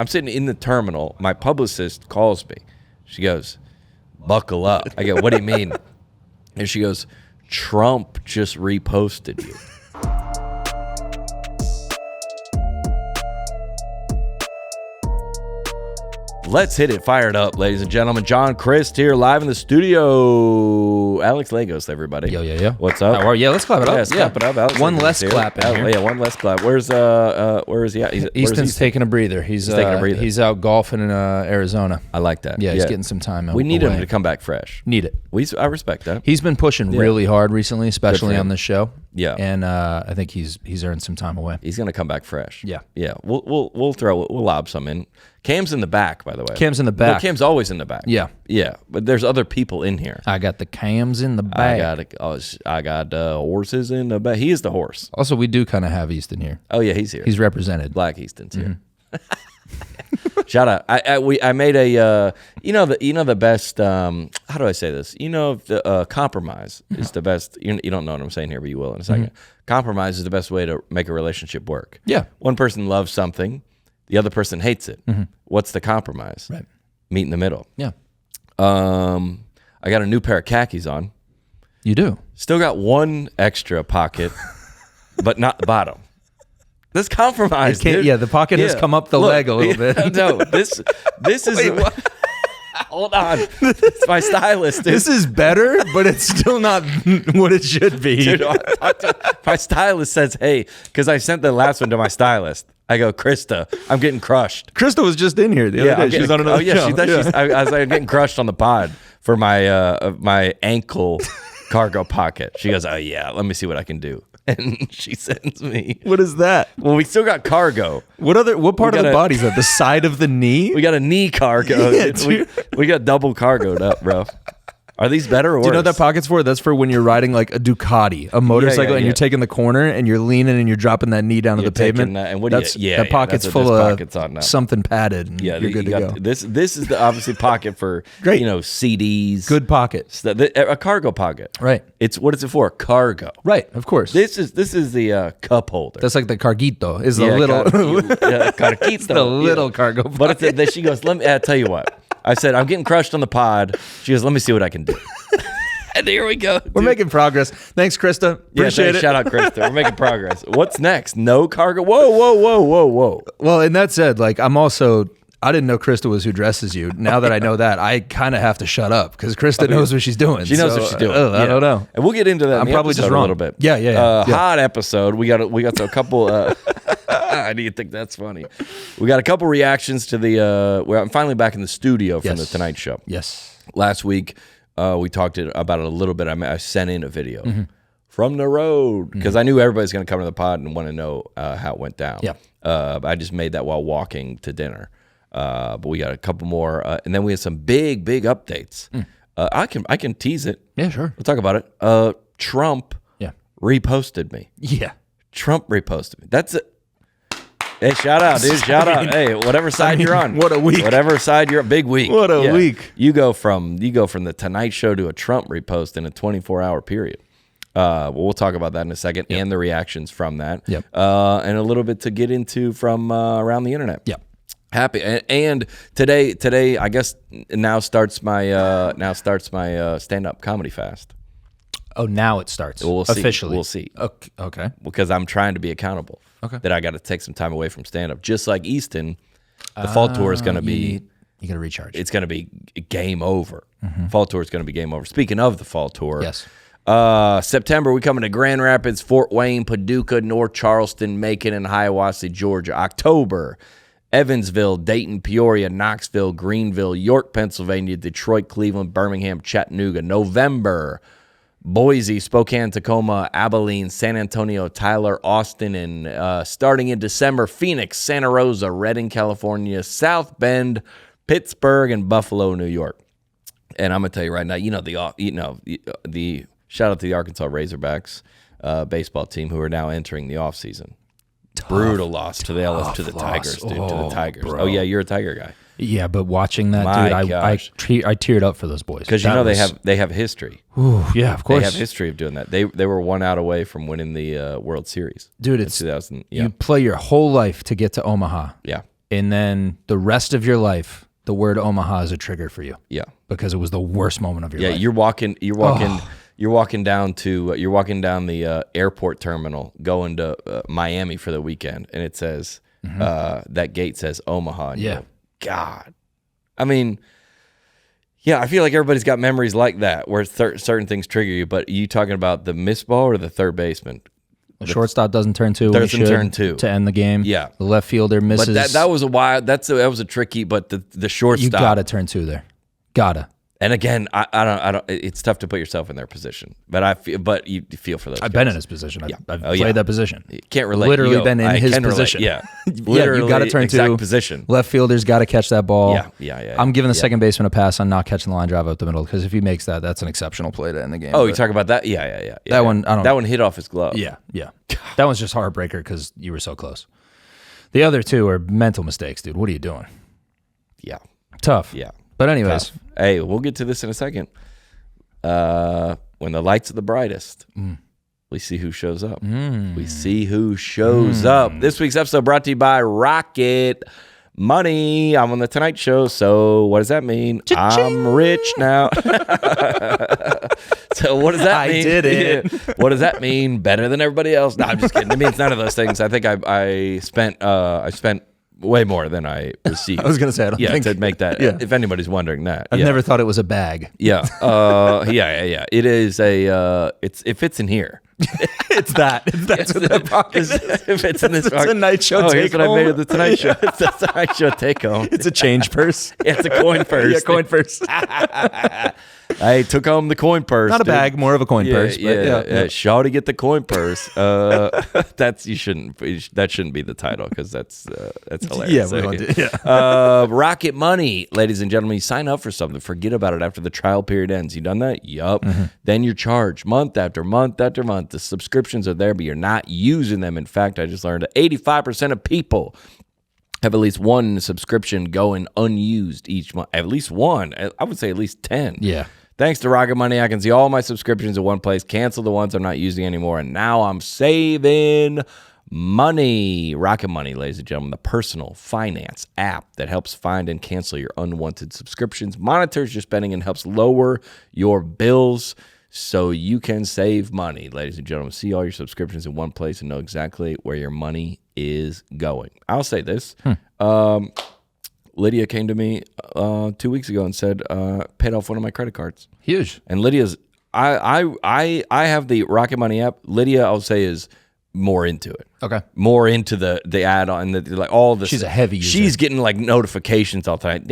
I'm sitting in the terminal. My publicist calls me. She goes, buckle up. I go, what do you mean? And she goes, Trump just reposted you. Let's hit it. Fired up, ladies and gentlemen. John Crist here, live in the studio. Alex Lagos, everybody. Yo. What's up? How are you? Yeah, let's clap it up. Let's clap it up. Alex one Lagos less clap in here. Yeah, one less clap. Where is he at? Easton's taking a breather. He's taking a breather. He's out golfing in Arizona. I like that. Yeah, he's getting some time. We need him to come back fresh. Need it. I respect that. He's been pushing really hard recently, especially on this show. Yeah, and I think he's earned some time away. He's gonna come back fresh. Yeah. We'll lob some in. Cam's in the back, by the way. Cam's in the back. No, Cam's always in the back. Yeah. But there's other people in here. I got the Cams in the back. I got horses in the back. He is the horse. Also, we do kind of have Easton here. Oh yeah, he's here. He's represented. Black Easton's here. Shout out! I made a the best. How do I say this? The compromise is the best. You don't know what I'm saying here, but you will in a second. Compromise is the best way to make a relationship work. Yeah. One person loves something, the other person hates it. What's the compromise? Right. Meet in the middle. Yeah. I got a new pair of khakis on. You do. Still got one extra pocket, but not the bottom. This compromise, dude. Yeah, the pocket has come up the leg a little bit. No, this is. Hold on, it's my stylist. Dude. This is better, but it's still not what it should be. Dude, my stylist says, "Hey," because I sent the last one to my stylist. I go, Krista, I'm getting crushed. Krista was just in here the other day. She's on another show. I was getting crushed on the pod for my my ankle cargo pocket. She goes, "Oh yeah, let me see what I can do." And she sends me. What is that? Well, we still got cargo. What part of the body is that? The side of the knee? We got a knee cargo. Yeah, we got double cargoed up, bro. Are these better or worse? Do you know what that pocket's for? That's for when you're riding like a Ducati, a motorcycle, and you're taking the corner and you're leaning and you're dropping that knee down to the pavement. That pocket's full of something padded. And you're good to go. This is the obviously pocket for great, CDs. Good pocket. A cargo pocket. Right. What is it for? Cargo. Right. Of course. This is the cup holder. That's like the carguito. Is the little carguito. The little cargo pocket. But she goes, I'll tell you what. I said, I'm getting crushed on the pod. She goes, let me see what I can do. And here we go. We're making progress. Thanks, Krista. Appreciate it. Shout out, Krista. We're making progress. What's next? No cargo? Whoa. Well, and that said, I didn't know Krista was who dresses you. Now that I know that, I kind of have to shut up because Krista knows what she's doing. She knows what she's doing. I don't know. And we'll get into that. I'm probably just wrong a little bit. Yeah. Hot episode. We got a couple. I need to think that's funny. We got a couple reactions to the. Where I'm finally back in the studio from the Tonight Show. Yes. Last week, we talked about it a little bit. I sent in a video from the road because I knew everybody's going to come to the pod and want to know how it went down. Yeah. I just made that while walking to dinner. But we got a couple more, and then we had some big updates. I can tease it. Yeah, sure. We'll talk about it. Trump reposted me. Yeah. Trump reposted me. That's it. Hey, shout out, dude. Shout out. Hey, whatever side you're on. What a week. Whatever side you're on. Big week. What a week. You go from the Tonight Show to a Trump repost in a 24-hour period. We'll talk about that in a second and the reactions from that. Yep. And a little bit to get into from around the internet. Yep. Happy and today I guess now starts my stand-up comedy fast. Oh, now it starts. We'll see. Officially. We'll see. Okay. Because I'm trying to be accountable. Okay. That I got to take some time away from stand-up. Just like Easton, the fall tour is going to be. You got to recharge. It's going to be game over. Fall tour is going to be game over. Speaking of the fall tour. Yes. September, we coming to Grand Rapids, Fort Wayne, Paducah, North Charleston, Macon, and Hiawassee, Georgia. October, Evansville, Dayton, Peoria, Knoxville, Greenville, York, Pennsylvania, Detroit, Cleveland, Birmingham, Chattanooga. November, Boise, Spokane, Tacoma, Abilene, San Antonio, Tyler, Austin, and starting in December, Phoenix, Santa Rosa, Redding, California, South Bend, Pittsburgh, and Buffalo, New York. And I'm gonna tell you right now, the shout out to the Arkansas Razorbacks baseball team who are now entering the offseason. Brutal loss to the Tigers, dude. To the Tigers. Bro. Oh yeah, you're a Tiger guy. Yeah, but watching that, dude, I teared up for those boys because they have history. Ooh, yeah, of course. They have history of doing that. They were 1 out away from winning the World Series. Dude, it's 2000. You play your whole life to get to Omaha. Yeah, and then the rest of your life, the word Omaha is a trigger for you. Yeah, because it was the worst moment of your life. Yeah, you're walking down the airport terminal, going to Miami for the weekend, and it says that gate says Omaha. And yeah, God, I mean. Yeah, I feel like everybody's got memories like that where certain things trigger you. But are you talking about the missed ball or the third baseman? The shortstop doesn't turn two. Doesn't turn two to end the game. Yeah, the left fielder misses. But that was a wild. That was a tricky. But the shortstop, you gotta turn two there. Gotta. And again, I don't. It's tough to put yourself in their position, but you feel for those. I've been in his position. I've played that position. You can't relate. Literally been in his position. Yeah, literally, you got to turn exact two. Position. Left fielder's got to catch that ball. Yeah. I'm giving the second baseman a pass on not catching the line drive up the middle because if he makes that, that's an exceptional play to end the game. Oh, you talk about that? Yeah. That one, I don't. That one hit off his glove. Yeah. That one's just heartbreaker because you were so close. The other two are mental mistakes, dude. What are you doing? Yeah. Tough. Yeah. But anyways. Hey, we'll get to this in a second. When the lights are the brightest, we see who shows up. We see who shows up. This week's episode brought to you by Rocket Money. I'm on the Tonight Show, so what does that mean? Cha-ching. I'm rich now. So what does that mean? I did it. What does that mean? Better than everybody else? No, I'm just kidding. It means none of those things. I think I spent way more than I received. I was going to say, I don't think. To make that, if anybody's wondering that. I've never thought it was a bag. Yeah. Yeah. It is it fits in here. It's that. That's what that pocket is. If it's in this It's a Night Show take here's home. what I made of the Tonight Show. It's a Tonight Show take home. It's a change purse. Yeah, it's a coin purse. Yeah, coin purse. I took home the coin purse. Not a bag, more of a coin purse. But yeah. Shawty get the coin purse. That shouldn't be the title because that's hilarious. Yeah, we don't do. Yeah. Rocket Money, ladies and gentlemen. You sign up for something, forget about it after the trial period ends. You done that? Yup. Then you're charged month after month after month. The subscriptions are there, but you're not using them. In fact, I just learned that 85% of people have at least one subscription going unused each month. At least one. I would say at least 10. Yeah. Thanks to Rocket Money, I can see all my subscriptions in one place, cancel the ones I'm not using anymore, and now I'm saving money. Rocket Money, ladies and gentlemen, the personal finance app that helps find and cancel your unwanted subscriptions, monitors your spending, and helps lower your bills so you can save money. Ladies and gentlemen, see all your subscriptions in one place and know exactly where your money is going. I'll say this. Lydia came to me 2 weeks ago and said, paid off one of my credit cards. Huge. And Lydia's, I have the Rocket Money app. Lydia, I'll say, is more into it. Okay. More into the add-on, like all the. She's a heavy user. She's getting like notifications all the time.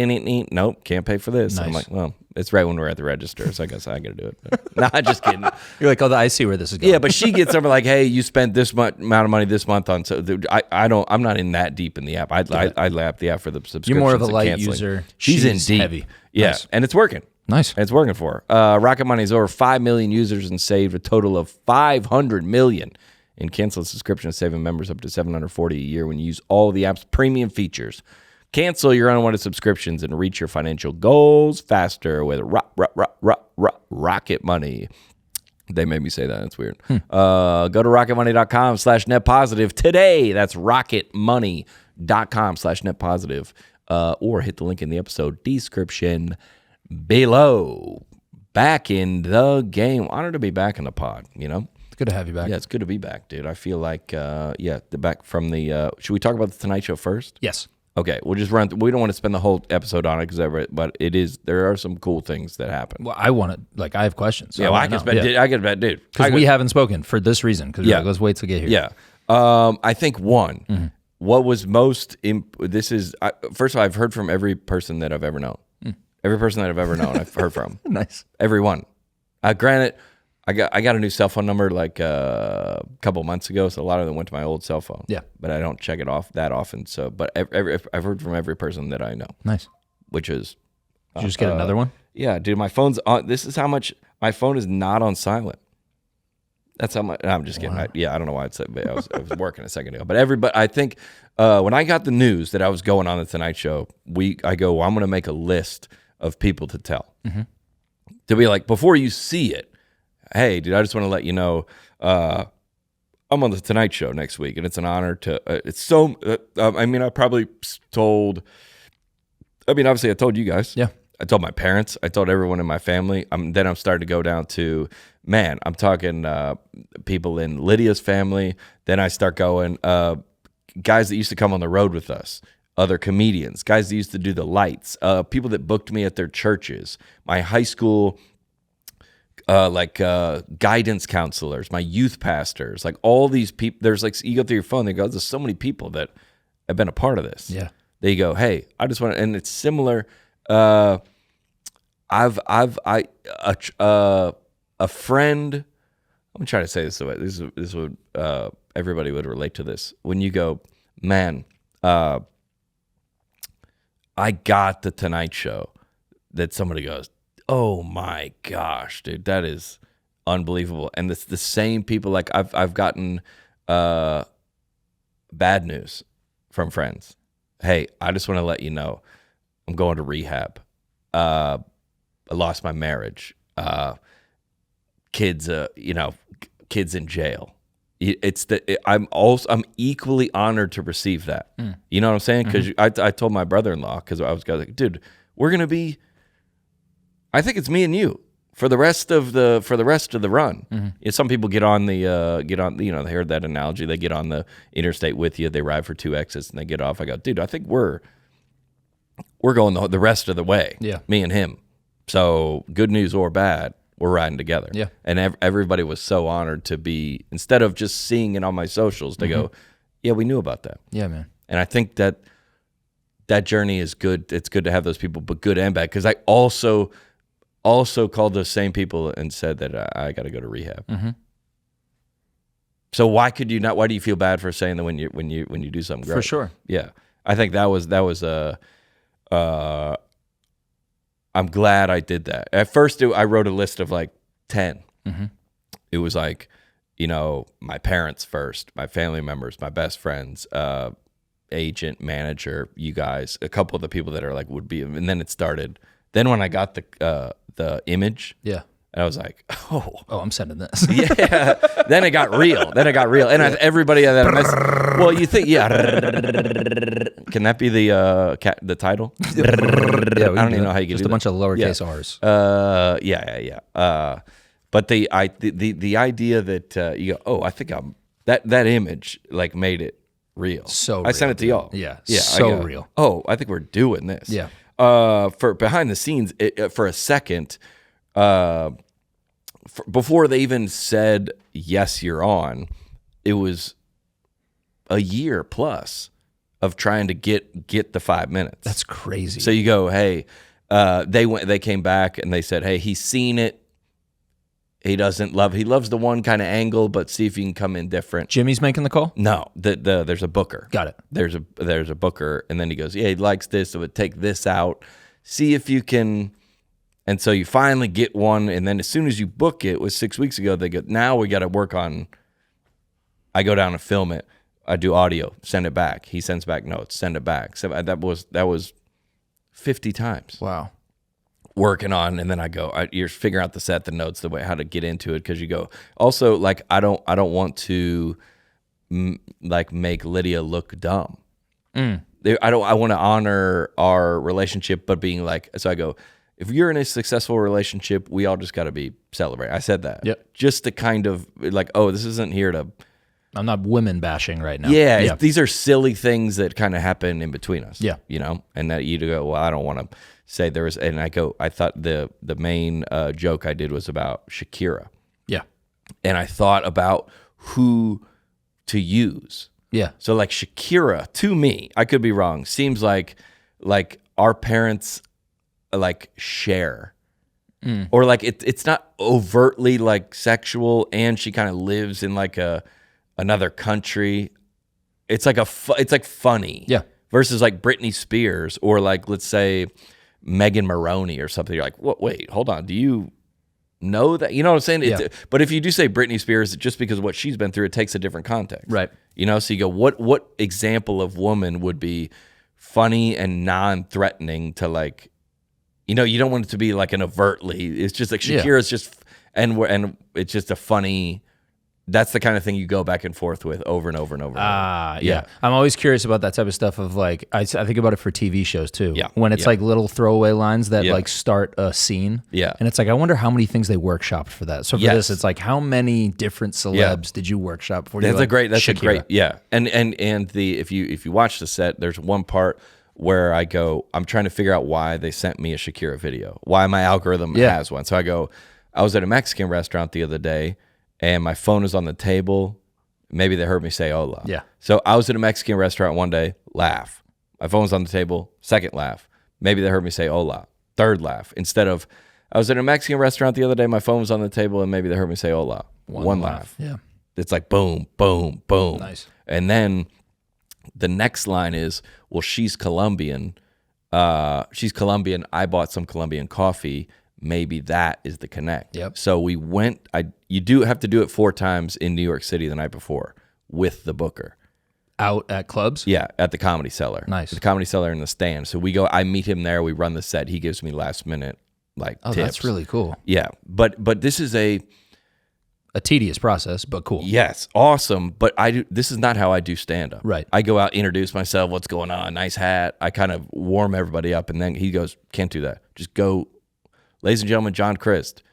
Nope, can't pay for this. Nice. I'm like, well, it's right when we're at the register, so I guess I got to do it. But, no, I'm just kidding. You're like, I see where this is going. Yeah, but she gets over like, hey, you spent this amount of money this month on. So I'm not in that deep in the app. I lap the app for the subscriptions. You're more of a light user. She's in deep. Heavy. Yeah, Nice. and it's working. Nice. And it's working for her. Rocket Money has over 5 million users and saved a total of $500 million in canceled subscriptions, saving members up to $740 a year when you use all of the app's premium features. Cancel your unwanted subscriptions and reach your financial goals faster with Rocket Money. They made me say that. That's weird. Go to rocketmoney.com/netpositive today. That's rocketmoney.com/netpositive. Or hit the link in the episode description below. Back in the game. Honored to be back in the pod, you know? Good to have you back. Yeah, it's good to be back, dude. I feel like, back from the, should we talk about the Tonight Show first? Yes. Okay, we'll just run. We don't want to spend the whole episode on it, but there are some cool things that happen. Well, I have questions. So yeah, I can spend, I get bet, dude. Because we haven't spoken for this reason, because let's wait to get here. Yeah. I think what was most, first of all, I've heard from every person that I've ever known. Every person that I've ever known, I've heard from. Nice. Everyone. Granted, I got a new cell phone number like a couple months ago, so a lot of them went to my old cell phone. Yeah, but I don't check it off that often. So, but I've heard from every person that I know. Nice. Which is, did you just get another one? Yeah, dude. My phone's on. This is how much my phone is not on silent. That's how much. I'm just kidding. Wow. I don't know why I was working a second ago, but I think when I got the news that I was going on the Tonight Show, I'm going to make a list of people to tell to be like, before you see it. Hey, dude, I just want to let you know, I'm on the Tonight Show next week, and it's an honor to. It's so. I mean, I probably told. I mean, obviously, I told you guys. Yeah. I told my parents. I told everyone in my family. Then I'm starting to go down to, man, I'm talking people in Lydia's family. Then I start going, guys that used to come on the road with us, other comedians, guys that used to do the lights, people that booked me at their churches, my high school, guidance counselors, my youth pastors, like all these people. There's like, you go through your phone, they go, there's so many people that have been a part of this. Yeah. They go, hey, I just want to, and it's similar. A friend. I'm trying to say this the way this would everybody would relate to this. When you go, man, I got the Tonight Show. That somebody goes, oh my gosh, dude, that is unbelievable. And it's the same people. Like I've gotten bad news from friends. Hey, I just want to let you know, I'm going to rehab. I lost my marriage. Kids in jail. I'm equally honored to receive that. You know what I'm saying? Because I told my brother-in-law, because I was like, dude, we're gonna be. I think it's me and you for the rest of the run. Some people get on the they heard that analogy. They get on the interstate with you. They ride for 2 exits and they get off. I go, dude, I think we're going the rest of the way. Yeah, me and him. So good news or bad, we're riding together. Yeah, and everybody was so honored to be, instead of just seeing it on my socials, they go, yeah, we knew about that. Yeah, man. And I think that journey is good. It's good to have those people, but good and bad, because I also called those same people and said that I got to go to rehab. So why could you not? Why do you feel bad for saying that when you do something great? For sure. Yeah, I think that was I'm glad I did that. At first, I wrote a list of like 10. It was like, my parents first, my family members, my best friends, agent, manager, you guys, a couple of the people that are like would be, and then it started. Then when I got the image, yeah, I was like, oh, I'm sending this. Yeah. Then it got real. And everybody that I messaged, well, you think, yeah. Can that be the title? Yeah, I don't even know how you can just do a bunch of lowercase R's. Yeah. But the idea that you go, oh, I think that image like made it real. So I sent it to y'all. Yeah. So real. Oh, I think we're doing this. Yeah. For behind the scenes, for a second, before they even said yes, you're on, it was a year plus of trying to get the 5 minutes. That's crazy. So you go, hey, they came back and they said, hey, he's seen it. He loves the one kind of angle, but see if you can come in different. Jimmy's making the call? No, there's a booker. Got it. There's a booker, and then he goes, yeah, he likes this, so take this out. See if you can. And so you finally get one, and then as soon as you book it, was 6 weeks ago, they go, now we got to work on. I go down and film it. I do audio, send it back. He sends back notes, send it back. So that was 50 times. Wow. Working on, and then I go, you're figuring out the set, the notes, the way how to get into it, because you go. Also, like I don't want to like make Lydia look dumb. I want to honor our relationship, but being like, so I go, if you're in a successful relationship, we all just got to be celebrating. I said that. Yep. Just to kind of like, oh, this isn't here to. I'm not women bashing right now. Yeah. These are silly things that kind of happen in between us. Yeah. And that you go, well, I don't want to say there was, and I go, I thought the main joke I did was about Shakira. Yeah. And I thought about who to use. Yeah. So like Shakira, to me, I could be wrong, seems like our parents like share. Or like it's not overtly like sexual, and she kind of lives in like another country. It's like it's like funny. Yeah. Versus like Britney Spears, or like, let's say Megan Maroney or something. You're like, what? Wait, hold on. Do you know that? You know what I'm saying? Yeah. But if you do say Britney Spears, just because of what she's been through, it takes a different context. Right. So you go, what example of woman would be funny and non-threatening to like, you don't want it to be like an overtly. It's just like Shakira's just, and it's just a funny that's the kind of thing you go back and forth with over and over and over. Yeah. I'm always curious about that type of stuff of like, I think about it for TV shows too. Yeah. When it's like little throwaway lines that like start a scene. Yeah. And it's like, I wonder how many things they workshopped for that. So for this, it's like, how many different celebs did you workshop before you That's a great, Shakira? yeah. And if you watch the set, there's one part where I go, I'm trying to figure out why they sent me a Shakira video, why my algorithm has one. So I was at a Mexican restaurant the other day, and my phone is on the table. Maybe they heard me say hola. Yeah. So I was at a Mexican restaurant one day, laugh. My phone's on the table, second laugh. Maybe they heard me say hola, third laugh. Instead of, I was at a Mexican restaurant the other day, my phone was on the table, and maybe they heard me say hola, one laugh. Yeah. It's like boom, boom, boom. Nice. And then the next line is, well, she's Colombian. I bought some Colombian coffee. Maybe that is the connect. Yep. So we went, you do have to do it 4 times in New York City the night before with the booker. Out at clubs? Yeah, at the Comedy Cellar. Nice. The Comedy Cellar in the stand. So we go, I meet him there, we run the set, he gives me last minute tips. That's really cool. Yeah, but this is a tedious process, but cool. Yes, awesome. But this is not how I do stand-up. Right. I go out, introduce myself, what's going on, nice hat. I kind of warm everybody up, and then he goes, can't do that. Just go, ladies and gentlemen, John Crist.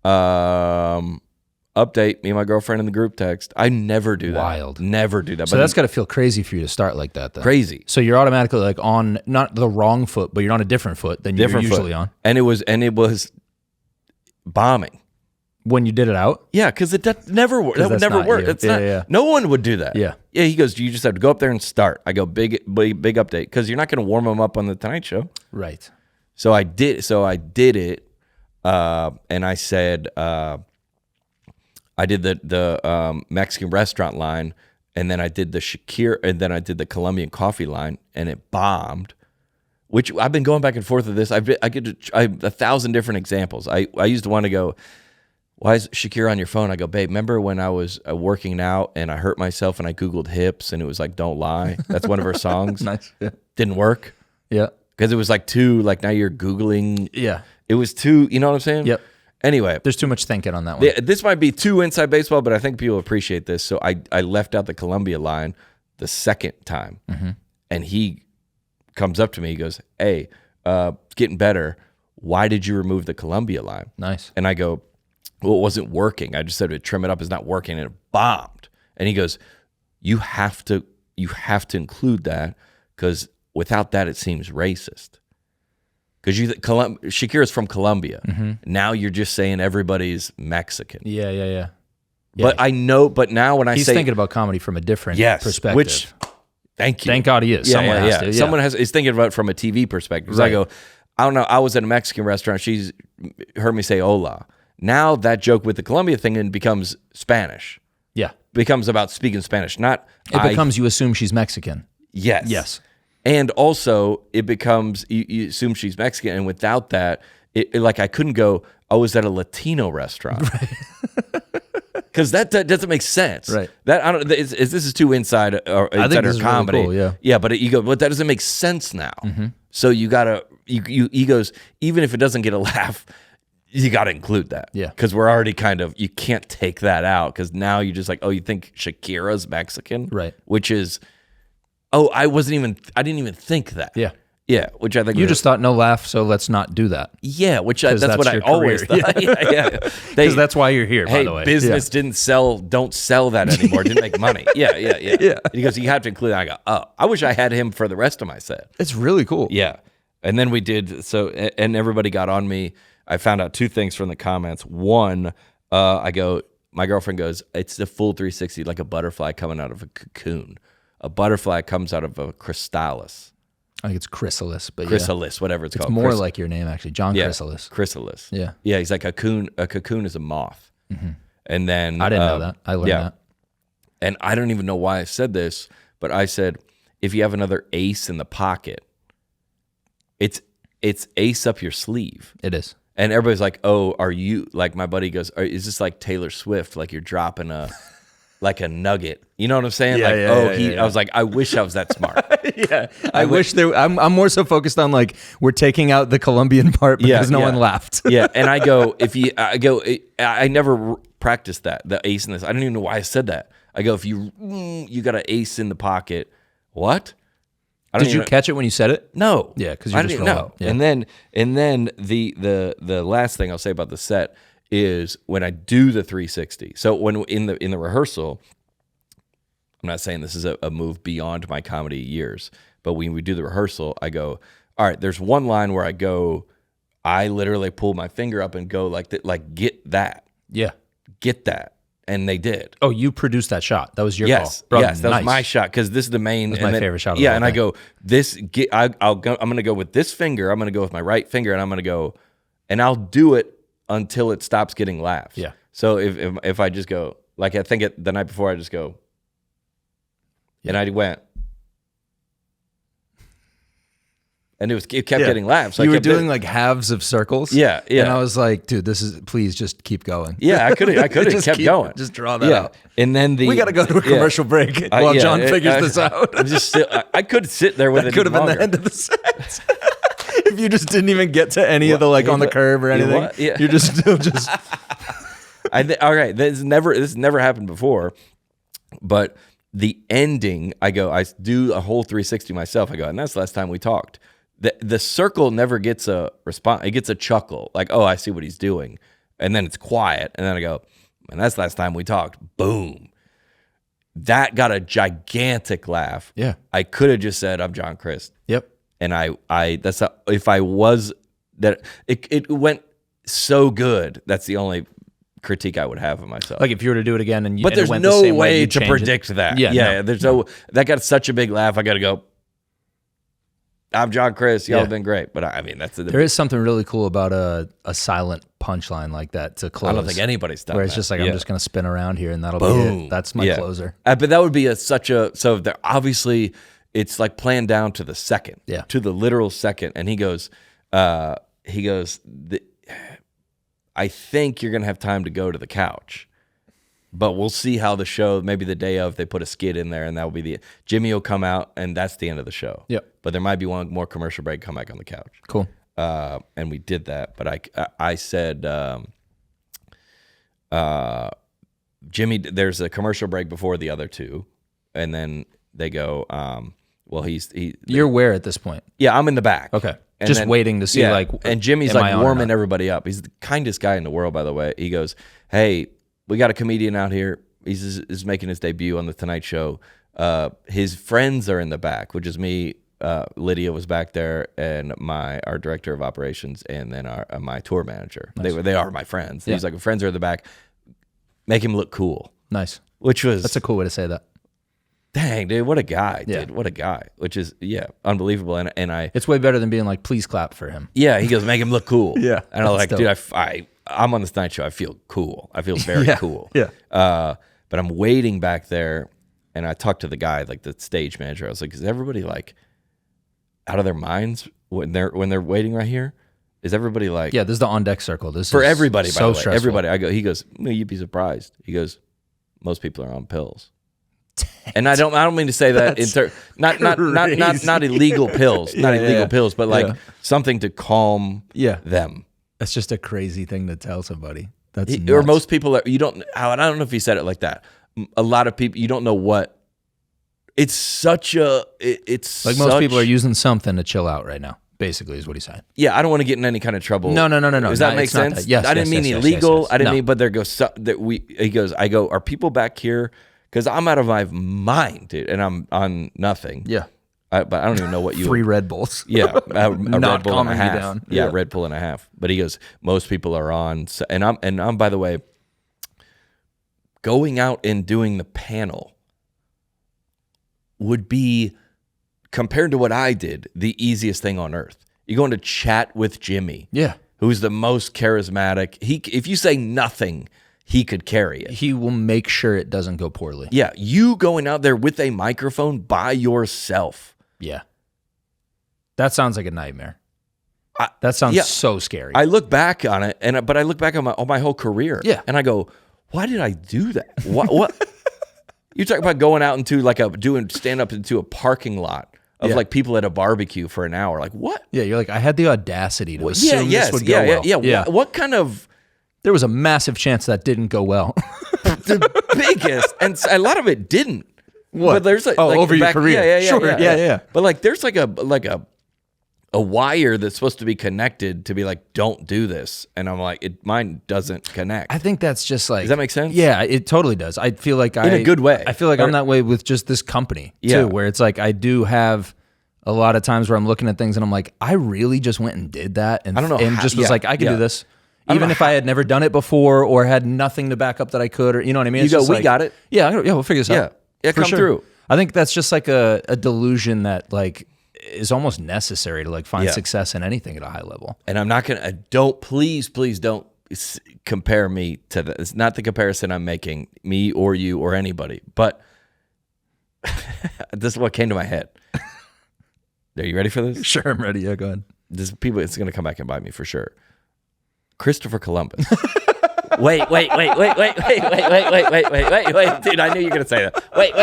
Update, me and my girlfriend in the group text. I never do that. Wild. Never do that. So that's got to feel crazy for you to start like that then. Crazy. So you're automatically like on, not the wrong foot, but you're on a different foot than you're usually on. And it was bombing. When you did it out? Yeah, because that never worked. That would never work. It's not. Yeah. No one would do that. Yeah. Yeah. He goes, you just have to go up there and start. I go, big update, because you're not going to warm them up on the Tonight Show. Right. So I did it, and I said, I did the Mexican restaurant line, and then I did the Shakira, and then I did the Colombian coffee line, and it bombed. Which I've been going back and forth with this. I have 1,000 different examples. I used to want to go, why is Shakira on your phone? I go, babe, remember when I was working out and I hurt myself and I Googled hips and it was like, don't lie. That's one of her songs. Nice. Yeah. Didn't work. Yeah. Because it was like now you're Googling. Yeah. It was too, you know what I'm saying? Yep. Anyway. There's too much thinking on that one. This might be too inside baseball, but I think people appreciate this. So I left out the Columbia line the second time. Mm-hmm. And he comes up to me. He goes, hey, it's getting better. Why did you remove the Columbia line? Nice. And I go, well, it wasn't working. I just said to trim it up. It's not working, and it bombed. And he goes, you have to include that, because without that, it seems racist. Because Shakira's from Colombia. Mm-hmm. Now you're just saying everybody's Mexican. Yeah. But I know. But now when he's thinking about comedy from a different perspective. Which, thank you. Thank God he is. Someone has to. Yeah. Someone is thinking about it from a TV perspective. Because I go, I don't know. I was at a Mexican restaurant. She's heard me say hola. Now that joke with the Colombia thing becomes Spanish. Yeah. Becomes about speaking Spanish. It becomes you assume she's Mexican. Yes. And also it becomes you assume she's Mexican, and without that, like I couldn't go, I was at a Latino restaurant. Right. Because that doesn't make sense. Right. That I don't. This is too inside or comedy. Really cool, yeah. But you go, but that doesn't make sense now. Mm-hmm. So you gotta he goes, even if it doesn't get a laugh, you got to include that. Yeah. Because we're already you can't take that out, because now you're just like, oh, you think Shakira's Mexican? Right. Which is, I didn't even think that. Yeah. Yeah. Which I think you just thought no laugh, so let's not do that. Yeah. That's what I always thought. Yeah. Because that's why you're here, by the way. Business don't sell that anymore. Didn't make money. Yeah. Because you have to include that. I go, oh, I wish I had him for the rest of my set. It's really cool. Yeah. And then we did, and everybody got on me. I found out 2 things from the comments. One, my girlfriend goes, it's the full 360, like a butterfly coming out of a cocoon. A butterfly comes out of a chrysalis. I think it's chrysalis, but whatever it's called. It's more like your name, actually, John Chrysalis. Chrysalis. Yeah. Yeah, he's like a cocoon. A cocoon is a moth. Mm-hmm. And then I didn't know that. I learned that. And I don't even know why I said this, but I said, if you have another ace in the pocket, it's ace up your sleeve. It is. And everybody's like, oh, are you, like my buddy goes, is this like Taylor Swift? Like you're dropping like a nugget. You know what I'm saying? I was like, I wish I was that smart. Yeah. I wish I'm more so focused on like, we're taking out the Colombian part because no one laughed. Yeah. And I go, I never practice that, the ace in this. I don't even know why I said that. I go, if you got an ace in the pocket. What? Did you catch it when you said it? No. Yeah, because you just roll out. Yeah. And then the last thing I'll say about the set is when I do the 360. So when in the rehearsal, I'm not saying this is a move beyond my comedy years, but when we do the rehearsal, I go, all right, there's one line where I literally pull my finger up and go like that, like get that. Yeah. Get that. And they did. Oh, you produced that shot. That was your call. Bro, yes, that was my shot because this is the main. That's my favorite shot. Yeah, and I go I'm going to go with this finger. I'm going to go with my right finger, and I'm going to go, and I'll do it until it stops getting laughs. Yeah. So if I just go like I think the night before, I just go, and I went, and it kept getting laughs. So you were doing like halves of circles. Yeah. And I was like, dude, please just keep going. Yeah, I could have kept going. Just draw that out. And then we got to go to a commercial break while John figures this out. I could sit there with it. That could have been the end of the set. If you just didn't even get to any of the on the curve or anything, you're just still just. All right, this never happened before, but the ending, I do a whole 360 myself. I go, and that's the last time we talked. The circle never gets a response. It gets a chuckle, like, oh, I see what he's doing. And then it's quiet. And then I go, and that's the last time we talked. Boom. That got a gigantic laugh. Yeah. I could have just said, I'm John Crist. Yep. And it went so good. That's the only critique I would have of myself. Like if you were to do it again but there's no way to predict that. Yeah. There's no, that got such a big laugh. I got to go, I'm John Crist. Y'all have been great. But I mean, there is something really cool about a silent punchline like that to close. I don't think anybody's done where it's just like, I'm just going to spin around here and that'll Boom. be it. That's my closer. But that would be so they're obviously it's like planned down to the second, to the literal second. And he goes, I think you're going to have time to go to the couch. But we'll see how the show, maybe the day of, they put a skit in there, and that will be Jimmy will come out, and that's the end of the show. Yep. But there might be one more commercial break, come back on the couch. Cool. And we did that. But I said, Jimmy, there's a commercial break before the other two, and then they go, well, you're where at this point? Yeah, I'm in the back. Okay. And just waiting to see, and Jimmy's like warming everybody up. He's the kindest guy in the world, by the way. He goes, hey, we got a comedian out here. He's making his debut on the Tonight Show. His friends are in the back, which is me. Lydia was back there, and our director of operations, and then my tour manager. Nice. They are my friends. Yeah. He's like, friends are in the back. Make him look cool. Nice. That's a cool way to say that. Dang, dude, what a guy, dude. What a guy. Which is, unbelievable. And it's way better than being like, please clap for him. Yeah, he goes, make him look cool. Yeah. And I'm like, dope. Dude, I'm on this Night Show. I feel cool. I feel very cool. Yeah. But I'm waiting back there, and I talked to the guy, like the stage manager. I was like, is everybody like out of their minds when they're waiting right here? Is everybody like? Yeah, this is the on deck circle. This for is everybody. So by the way, stressful. everybody. He goes, well, you'd be surprised. He goes, most people are on pills. And I don't mean to say that not illegal pills, pills, but like something to calm them. That's just a crazy thing to tell somebody. That's or most people I don't know if he said it like that. A lot of people, you don't know what. It's like most people are using something to chill out right now. Basically, is what he's saying. Yeah, I don't want to get in any kind of trouble. No. Does that make sense? Yes. I didn't mean illegal. Yes. I didn't mean, but there goes he goes. I go. Are people back here? Because I'm out of my mind, dude, and I'm on nothing. Yeah. But I don't even know what you... 3 Red Bulls. Yeah, a Red Bull and a half. Down. Yeah, Red Bull and a half. But he goes, most people are on... And I'm, by the way, going out and doing the panel would be, compared to what I did, the easiest thing on earth. You're going to chat with Jimmy. Yeah. Who's the most charismatic. If you say nothing... he could carry it. He will make sure it doesn't go poorly. Yeah, you going out there with a microphone by yourself. Yeah. That sounds like a nightmare. That sounds so scary. I look back on it, but I look back on my whole career. Yeah. And I go, why did I do that? What? You talk about going out into stand up into a parking lot of like people at a barbecue for an hour. Like, what? Yeah, you're like, I had the audacity to assume this would go well. Yeah. What kind of... There was a massive chance that didn't go well. The biggest, and a lot of it didn't. What? But there's like over your career. Yeah, sure. Yeah. But like there's like a wire that's supposed to be connected to be like, don't do this. And I'm like, mine doesn't connect. I think that's just like, does that make sense? Yeah, it totally does. I feel like in a good way. I feel like I'm that way with just this company too, where it's like I do have a lot of times where I'm looking at things and I'm like, I really just went and did that, and I don't know, and just was like, I can do this. Even if I had never done it before or had nothing to back up that I could, or you know what I mean? You go, we got it. Yeah, we'll figure this out. Yeah, come through. I think that's just like a delusion that like is almost necessary to like find success in anything at a high level. And I'm not gonna please don't compare me to that. It's not the comparison I'm making, me or you or anybody. But this is what came to my head. Are you ready for this? Sure, I'm ready. Yeah, go ahead. It's gonna come back and bite me for sure. Christopher Columbus. Wait, dude, I knew you were gonna say that. Wait.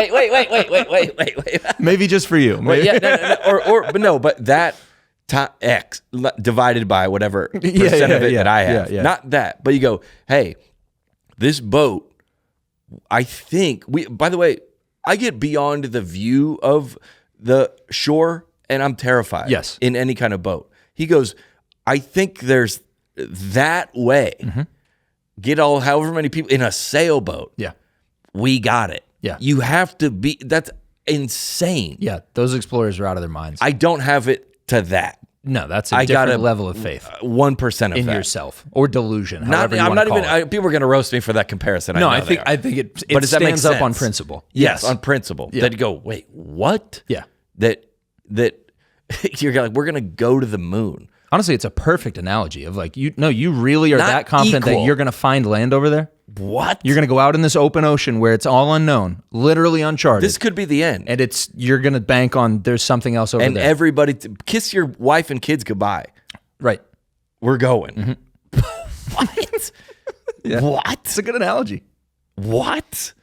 Maybe just for you. But but that X divided by whatever percent of it that I have. Not that, but you go, hey, this boat, I think by the way, I get beyond the view of the shore and I'm terrified. Yes. In any kind of boat. He goes, I think there's that way. Mm-hmm. Get however many people in a sailboat. Yeah. We got it. Yeah. You have to be, that's insane. Yeah. Those explorers are out of their minds. I don't have it to that. No, that's a different level of faith. 1% of in that. yourself or delusion. However you want to call it. People are going to roast me for that comparison. No, I think it stands up on principle. Yes, on principle. Yeah. That you go, wait, what? Yeah. That you're like, we're going to go to the moon. Honestly, it's a perfect analogy of like, you really are that confident that you're going to find land over there? What? You're going to go out in this open ocean where it's all unknown, literally uncharted. This could be the end. And you're going to bank on there's something else over there. And everybody, kiss your wife and kids goodbye. Right. We're going. Mm-hmm. What? Yeah. What? It's a good analogy. What?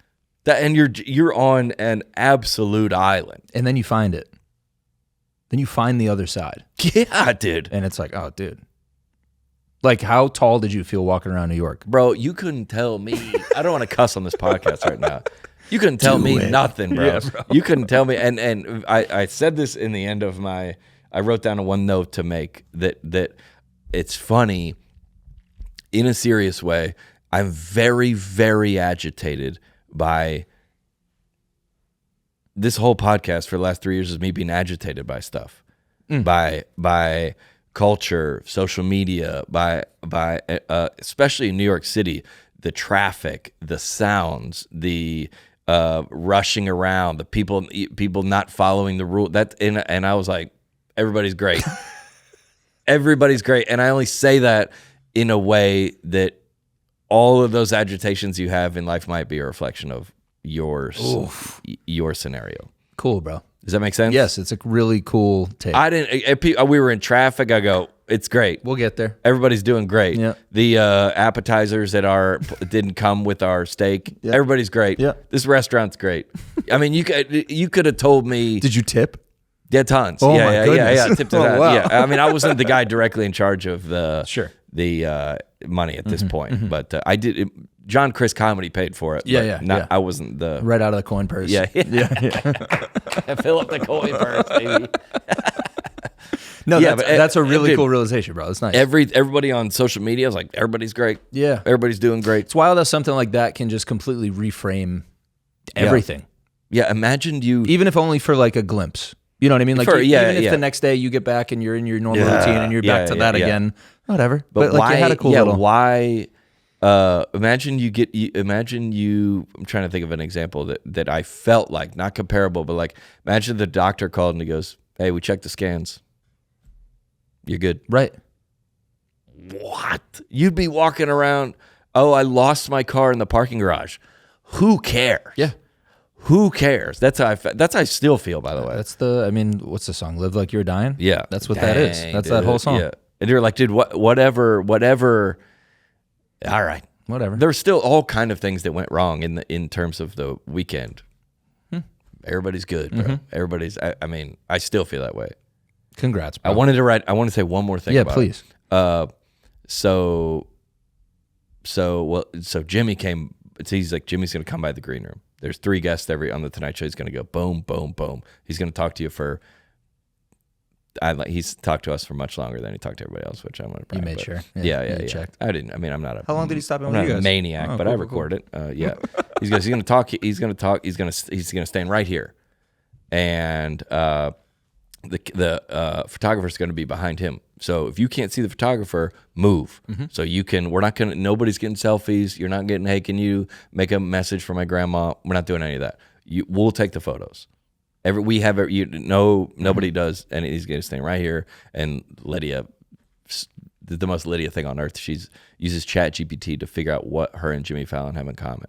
And you're on an absolute island. And then you find it. Then you find the other side. Yeah, dude. And it's like, oh, dude. Like, how tall did you feel walking around New York? Bro, you couldn't tell me. I don't want to cuss on this podcast right now. You couldn't tell me nothing, bro. Yeah, bro. You couldn't tell me. And I said this in the end of I wrote down one note to make that it's funny in a serious way. I'm very, very agitated by this whole podcast for the last 3 years is me being agitated by stuff, by culture, social media, by especially in New York City, the traffic, the sounds, the rushing around, the people not following the rule. And I was like, everybody's great, everybody's great, and I only say that in a way that all of those agitations you have in life might be a reflection of your scenario. Cool, bro. Does that make sense? Yes, it's a really cool take. We were in traffic. I go, it's great. We'll get there. Everybody's doing great. Yeah. The appetizers that didn't come with our steak. Yeah. Everybody's great. Yeah. This restaurant's great. I mean, you could have told me. Did you tip? Yeah, tons. Oh my goodness. Yeah. Tipped it out. Wow. Yeah. I mean, I wasn't the guy directly in charge of the money at this point, but I did. John Crist Comedy paid for it. I wasn't the right out of the coin purse. Yeah. Fill up the coin purse, baby. No, that's a really cool realization, bro. It's nice. Everybody on social media is like, everybody's great. Yeah, everybody's doing great. It's wild that something like that can just completely reframe everything. Yeah, imagine even if only for like a glimpse. You know what I mean? Like even if the next day you get back and you're in your normal routine and you're back to that again, whatever. But like, why? You had a cool little. Why? Imagine you. I'm trying to think of an example that I felt like, not comparable, but like, imagine the doctor called and he goes, "Hey, we checked the scans. You're good." Right. What? You'd be walking around. Oh, I lost my car in the parking garage. Who cares? Yeah. Who cares? That's how I still feel, by the way. What's the song? Live Like You're Dying? Yeah. That's what that is. That's that whole song. Yeah. And you're like, dude, whatever. All right. Whatever. There's still all kind of things that went wrong in terms of the weekend. Everybody's good, bro. Everybody's, I still feel that way. Congrats, bro. I want to say one more thing about it. Yeah, please. So so Jimmy came. He's like, Jimmy's going to come by the green room. There's 3 guests on the Tonight Show. He's going to go boom, boom, boom. He's going to talk to you for. He's talked to us for much longer than he talked to everybody else, which I'm going to. You made sure. Yeah. Checked. I didn't. I mean, I'm not a. How long did he stop in I'm with not you a guys? maniac, but I record it. Yeah. He's going to talk. He's going to talk. He's going to stand right here, and the photographer's going to be behind him. So if you can't see the photographer, move. So you can. We're not going to. Nobody's getting selfies. You're not getting. Hey, can you make a message for my grandma? We're not doing any of that. We'll take the photos. Nobody does, and he's going to stand right here. And Lydia, the most Lydia thing on earth. She uses ChatGPT to figure out what her and Jimmy Fallon have in common.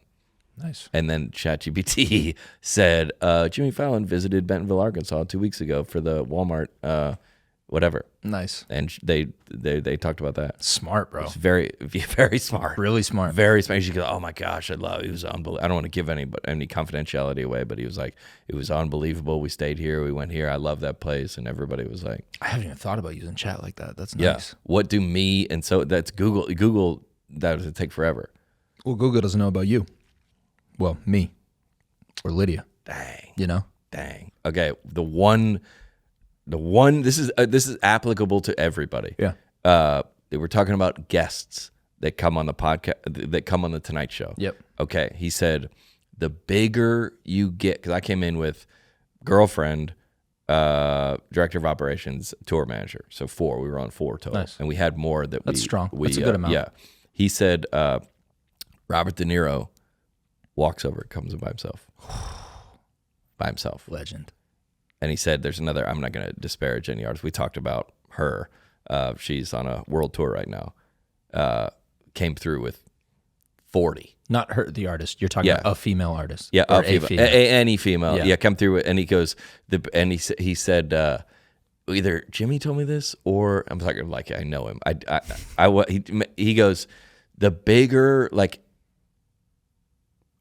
Nice. And then ChatGPT said, Jimmy Fallon visited Bentonville, Arkansas 2 weeks ago for the Walmart, whatever. Nice. And they talked about that. Smart, bro. It's very, very smart. Really smart. Very smart. You go, oh my gosh, I love it. It was unbelievable. I don't want to give any confidentiality away, but he was like, it was unbelievable. We stayed here. We went here. I love that place. And everybody was like, I haven't even thought about using chat like that. That's nice. Yeah. What do me, and so that's Google. Google, that would take forever. Well, Google doesn't know about you. Well, me or Lydia. Dang. You know? Dang. Okay. The one. This is applicable to everybody. Yeah. They were talking about guests that come on the podcast, that come on the Tonight Show. Yep. Okay. He said, the bigger you get, because I came in with girlfriend, director of operations, tour manager. So 4. We were on 4 total. Nice. And we had more that That's strong. That's a good amount. Yeah. He said, Robert De Niro walks over, comes in by himself. By himself. Legend. And he said, there's another, I'm not going to disparage any artist. We talked about her. She's on a world tour right now. Came through with 40. Not her, the artist. You're talking about a female artist. Yeah, or a female. Any female. Yeah, come through. And he goes, he said, either Jimmy told me this or I'm talking like I know him. He goes, the bigger, like,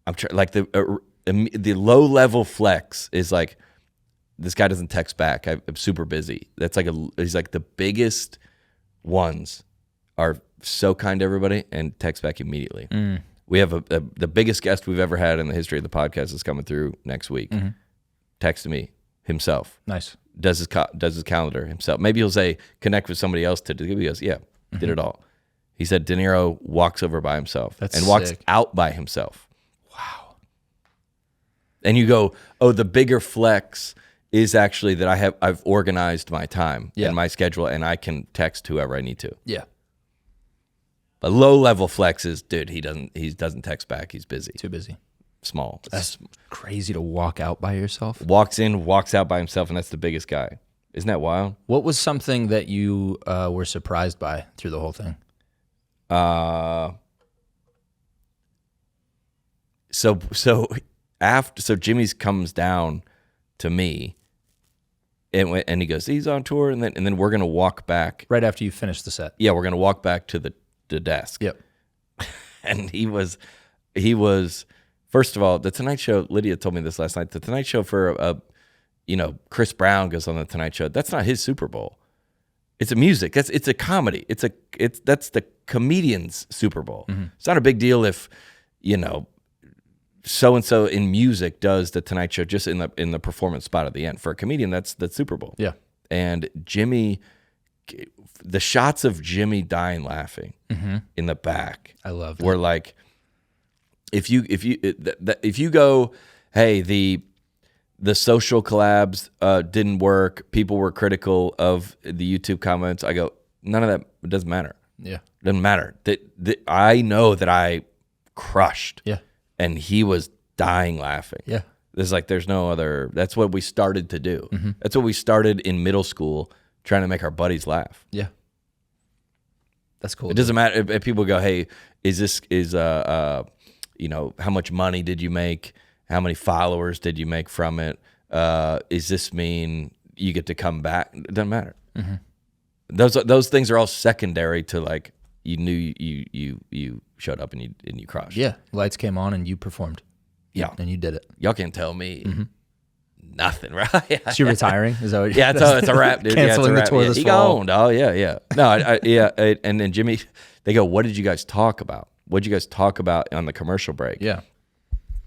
I'm trying, like the low level flex is like, this guy doesn't text back. I'm super busy. That's like he's like the biggest ones are so kind to everybody and text back immediately. We have the biggest guest we've ever had in the history of the podcast is coming through next week. Texted me himself. Nice. Does his calendar himself. Maybe he'll say connect with somebody else to do. He goes, yeah, did it all. He said De Niro walks over by himself and walks out by himself. Wow. And you go, oh, the bigger flex is actually that I've organized my time and my schedule, and I can text whoever I need to. Yeah. A low level flex is, dude, he doesn't text back. He's busy. Too busy. Small. That's crazy to walk out by yourself. Walks in, walks out by himself, and that's the biggest guy. Isn't that wild? What was something that you were surprised by through the whole thing? So Jimmy's comes down to me. And he goes, he's on tour, and then we're gonna walk back right after you finish the set. Yeah, we're gonna walk back to the desk. Yep. And he was, first of all, the Tonight Show. Lydia told me this last night. The Tonight Show for Chris Brown goes on the Tonight Show. That's not his Super Bowl. It's a music. It's a comedy. That's the comedian's Super Bowl. It's not a big deal if so-and-so in music does the Tonight Show just in the performance spot at the end. For a comedian, that's the Super Bowl. Yeah. And Jimmy, the shots of Jimmy dying laughing in the back. I love that. Were like, if you go, hey, the social collabs didn't work, people were critical of the YouTube comments, I go, none of that, it doesn't matter. Yeah. It doesn't matter. That I know that I crushed. Yeah. And he was dying laughing. Yeah. There's no other, that's what we started to do. That's what we started in middle school, trying to make our buddies laugh. Yeah. That's cool. It doesn't matter if people go, hey, how much money did you make? How many followers did you make from it? Does this mean you get to come back? It doesn't matter. Those things are all secondary to like, you knew you showed up and you crushed. Yeah, lights came on and you performed. Yeah, and you did it. Y'all can't tell me nothing, right? Is she retiring? Is that what yeah, it's a wrap, dude. Canceling the tour this fall. He gone. Oh yeah. No, and then Jimmy, they go, what did you guys talk about? what'd you guys talk about on the commercial break? Yeah.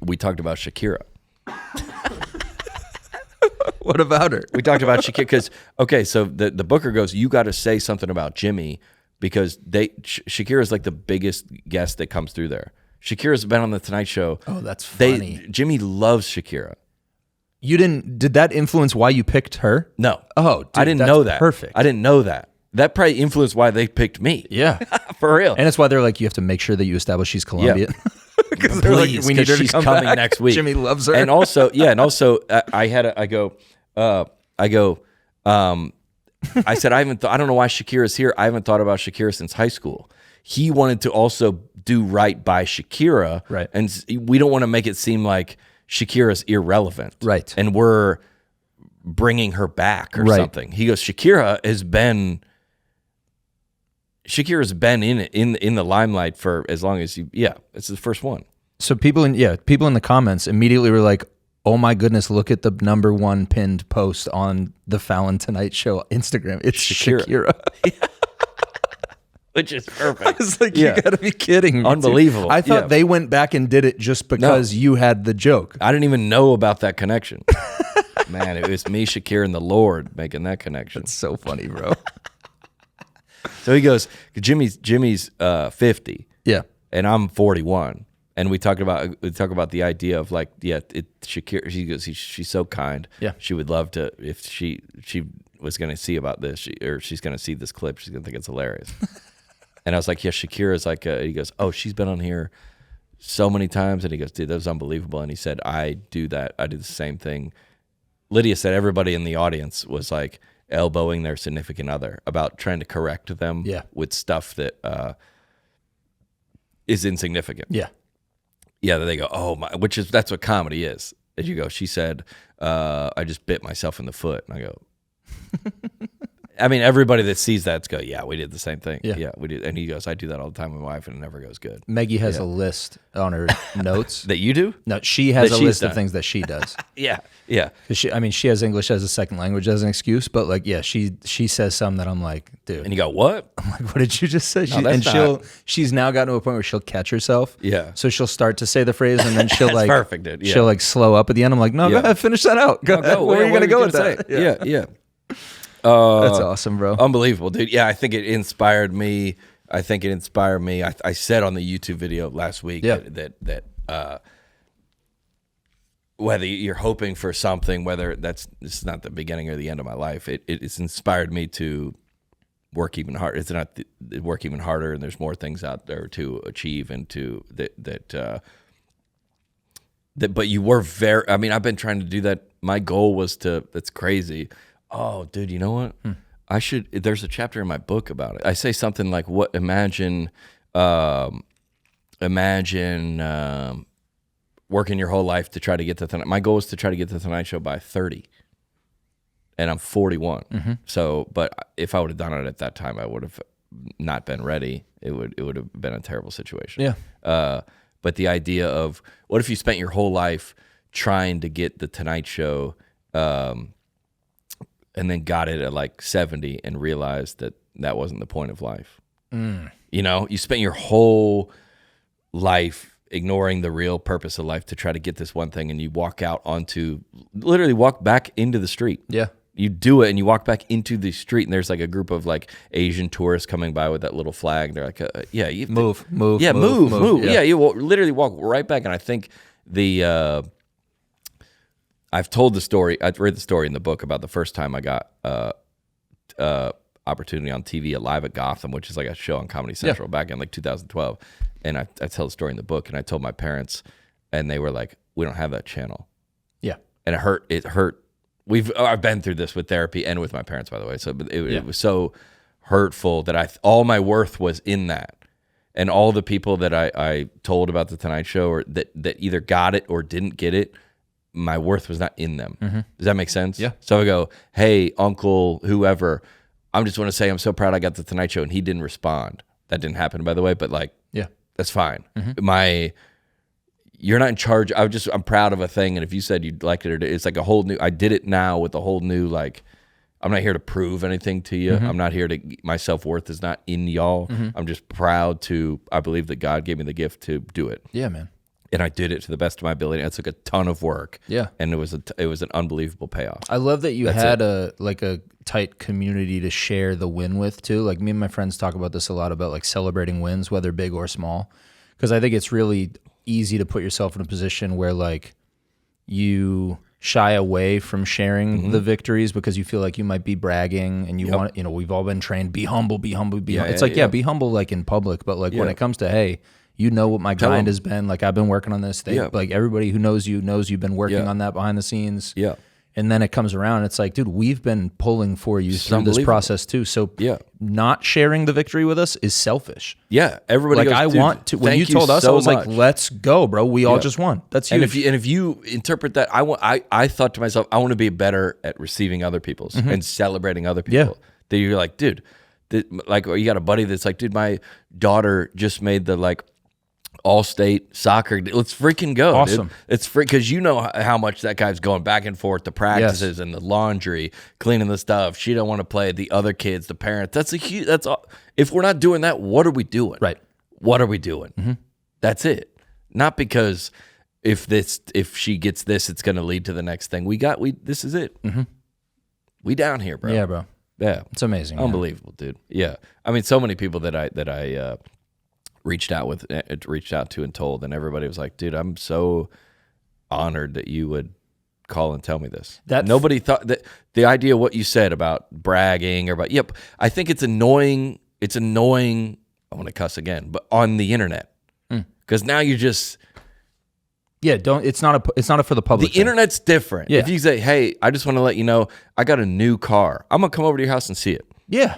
We talked about Shakira. What about her? We talked about Shakira because, okay, so the booker goes, you got to say something about Jimmy because Shakira is like the biggest guest that comes through there. Shakira's been on the Tonight Show. Oh, that's funny. Jimmy loves Shakira. Did that influence why you picked her? No. Oh, dude, I didn't know that. Perfect. I didn't know that. That probably influenced why they picked me. Yeah. For real. And it's why they're like, you have to make sure that you establish she's Colombian. Yeah. Because they're like, we need her to come coming back next week. Jimmy loves her. And also, I said, I don't know why Shakira's here. I haven't thought about Shakira since high school. He wanted to also do right by Shakira. Right. And we don't want to make it seem like Shakira's irrelevant. Right. And we're bringing her back or something. He goes, Shakira's been in the limelight for as long as it's the first one. So people in the comments immediately were like, oh my goodness, look at the #1 pinned post on the Fallon Tonight Show Instagram. It's Shakira. Which is perfect. I was like, you gotta be kidding me. Unbelievable. I thought they went back and did it just because you had the joke. I didn't even know about that connection. Man, it was me, Shakira, and the Lord making that connection. It's so funny, bro. So he goes, Jimmy's 50. Yeah. And I'm 41. And we talk about the idea of like, Shakira, she goes, she's so kind. Yeah. She would love to, if she was going to see about this, she's going to see this clip, she's going to think it's hilarious. And I was like, yeah, Shakira's like, he goes, oh, she's been on here so many times. And he goes, dude, that was unbelievable. And he said, I do that. I do the same thing. Lydia said everybody in the audience was like elbowing their significant other about trying to correct them with stuff that is insignificant. Yeah. Yeah, they go, oh my, that's what comedy is. As you go, she said, I just bit myself in the foot. And I go, I mean, everybody that sees that go, yeah, we did the same thing. Yeah, we did. And he goes, I do that all the time with my wife, and it never goes good. Maggie has a list on her notes. That you do? No, she has a list of things that she does. Yeah. She has English as a second language as an excuse, but like, she says some that I'm like, dude. And you go, what? I'm like, what did you just say? She's now gotten to a point where she'll catch herself. Yeah. So she'll start to say the phrase, and then she'll like, perfect, dude. Yeah. She'll like slow up at the end. I'm like, no, go ahead, finish that out. Go ahead. Where are you going to go with that? Yeah. That's awesome, bro. Unbelievable, dude. Yeah, I think it inspired me. I said on the YouTube video last week that whether you're hoping for something, whether it's not the beginning or the end of my life, it's inspired me to work even harder. It's not work even harder, and there's more things out there to achieve and to that. But you were very. I mean, I've been trying to do that. My goal was to. That's crazy. Oh, dude, you know what? I should. There's a chapter in my book about it. I say something like, "What? Imagine working your whole life to try to get to Tonight." My goal is to try to get to the Tonight Show by 30, and I'm 41. Mm-hmm. So, but if I would have done it at that time, I would have not been ready. It would have been a terrible situation. Yeah. But the idea of what if you spent your whole life trying to get the Tonight Show. And then got it at like 70 and realized that wasn't the point of life. You know, you spent your whole life ignoring the real purpose of life to try to get this one thing, and you walk back into the street. Yeah. You do it, and you walk back into the street, and there's like a group of like Asian tourists coming by with that little flag. They're like, move. Yeah, move. Yeah, you will literally walk right back. And I think I've told the story. I've read the story in the book about the first time I got opportunity on TV Live at Gotham, which is like a show on Comedy Central back in like 2012. And I tell the story in the book, and I told my parents, and they were like, "We don't have that channel." Yeah, and it hurt. It hurt. I've been through this with therapy and with my parents, by the way. So it was so hurtful that all my worth was in that, and all the people that I told about the Tonight Show or that either got it or didn't get it. My worth was not in them. Mm-hmm. Does that make sense? Yeah. So I go, hey, uncle, whoever, I just want to say I'm so proud I got the Tonight Show, and he didn't respond. That didn't happen, by the way, but like, that's fine. Mm-hmm. You're not in charge. I'm proud of a thing, and if you said you'd like it, it's like a whole new, I did it now with a whole new, like, I'm not here to prove anything to you. I'm not here to, my self-worth is not in y'all. I'm just proud to, I believe that God gave me the gift to do it. Yeah, man. And I did it to the best of my ability. It took a ton of work. Yeah. And it was an unbelievable payoff. I love that you had a tight community to share the win with too. Like me and my friends talk about this a lot, about like celebrating wins, whether big or small. Because I think it's really easy to put yourself in a position where like you shy away from sharing the victories because you feel like you might be bragging and you want, we've all been trained, be humble, be humble, be humble. It's like, be humble like in public, but like when it comes to, hey, you know what my grind has been, like I've been working on this thing. Like everybody who knows you knows you've been working on that behind the scenes. Yeah. And then it comes around and it's like, dude, we've been pulling for you through this process too. So not sharing the victory with us is selfish. Yeah. Everybody like, goes, I want to, when you told us, I was like, let's go, bro. We all just won. That's huge. And if you interpret that, I thought to myself, I want to be better at receiving other people's and celebrating other people. That you're like, dude, like, or you got a buddy that's like, dude, my daughter just made the like all-state soccer. Let's freaking go. Awesome. Dude. It's free because you know how much that guy's going back and forth, the practices and the laundry, cleaning the stuff. She don't want to play. The other kids, the parents. That's all. If we're not doing that, what are we doing? Right. What are we doing? That's it. Not because if she gets this, it's going to lead to the next thing. This is it. We down here, bro. Yeah, bro. Yeah. It's amazing. Unbelievable, dude. Yeah. I mean, so many people that I reached out to and told, and everybody was like, dude, I'm so honored that you would call and tell me this. Nobody thought that the idea of what you said about bragging or about, I think it's annoying. I want to cuss again, but on the internet, because now you just, it's not for the public. The internet's different. If you say, hey, I just want to let you know, I got a new car. I'm going to come over to your house and see it. Yeah.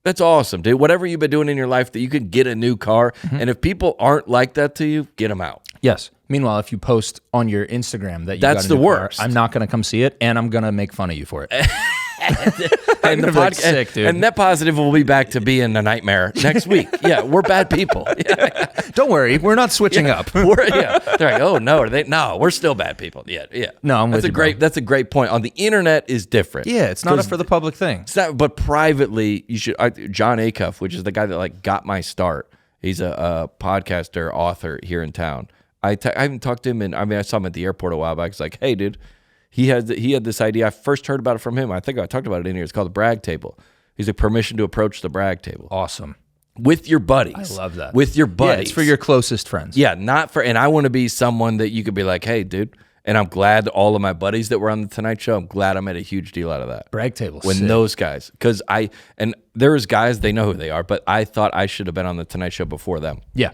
That's awesome, dude. Whatever you've been doing in your life that you could get a new car. And if people aren't like that to you, get them out. Yes. Meanwhile, if you post on your Instagram that you that's got a new the worst. Car, I'm not going to come see it, and I'm going to make fun of you for it. And the podcast, sick, dude. And Net Positive will be back to being a nightmare next week. Yeah, we're bad people. Don't worry, we're not switching up. They're like, oh no, no, we're still bad people. Yeah. No, that's a great point. On the internet is different. Yeah, it's not for the public thing. It's not, but privately, you should. John Acuff, which is the guy that like got my start. He's a podcaster, author here in town. I haven't talked to him, and I saw him at the airport a while back. It's like, hey, dude. He had this idea. I first heard about it from him. I think I talked about it in here. It's called the brag table. He's like, permission to approach the brag table. Awesome. With your buddies. I love that. With your buddies. Yeah, it's for your closest friends. Yeah, and I want to be someone that you could be like, hey, dude. And I'm glad all of my buddies that were on the Tonight Show, I'm glad I made a huge deal out of that. Brag table. When those guys, because and there was guys, they know who they are, but I thought I should have been on the Tonight Show before them. Yeah.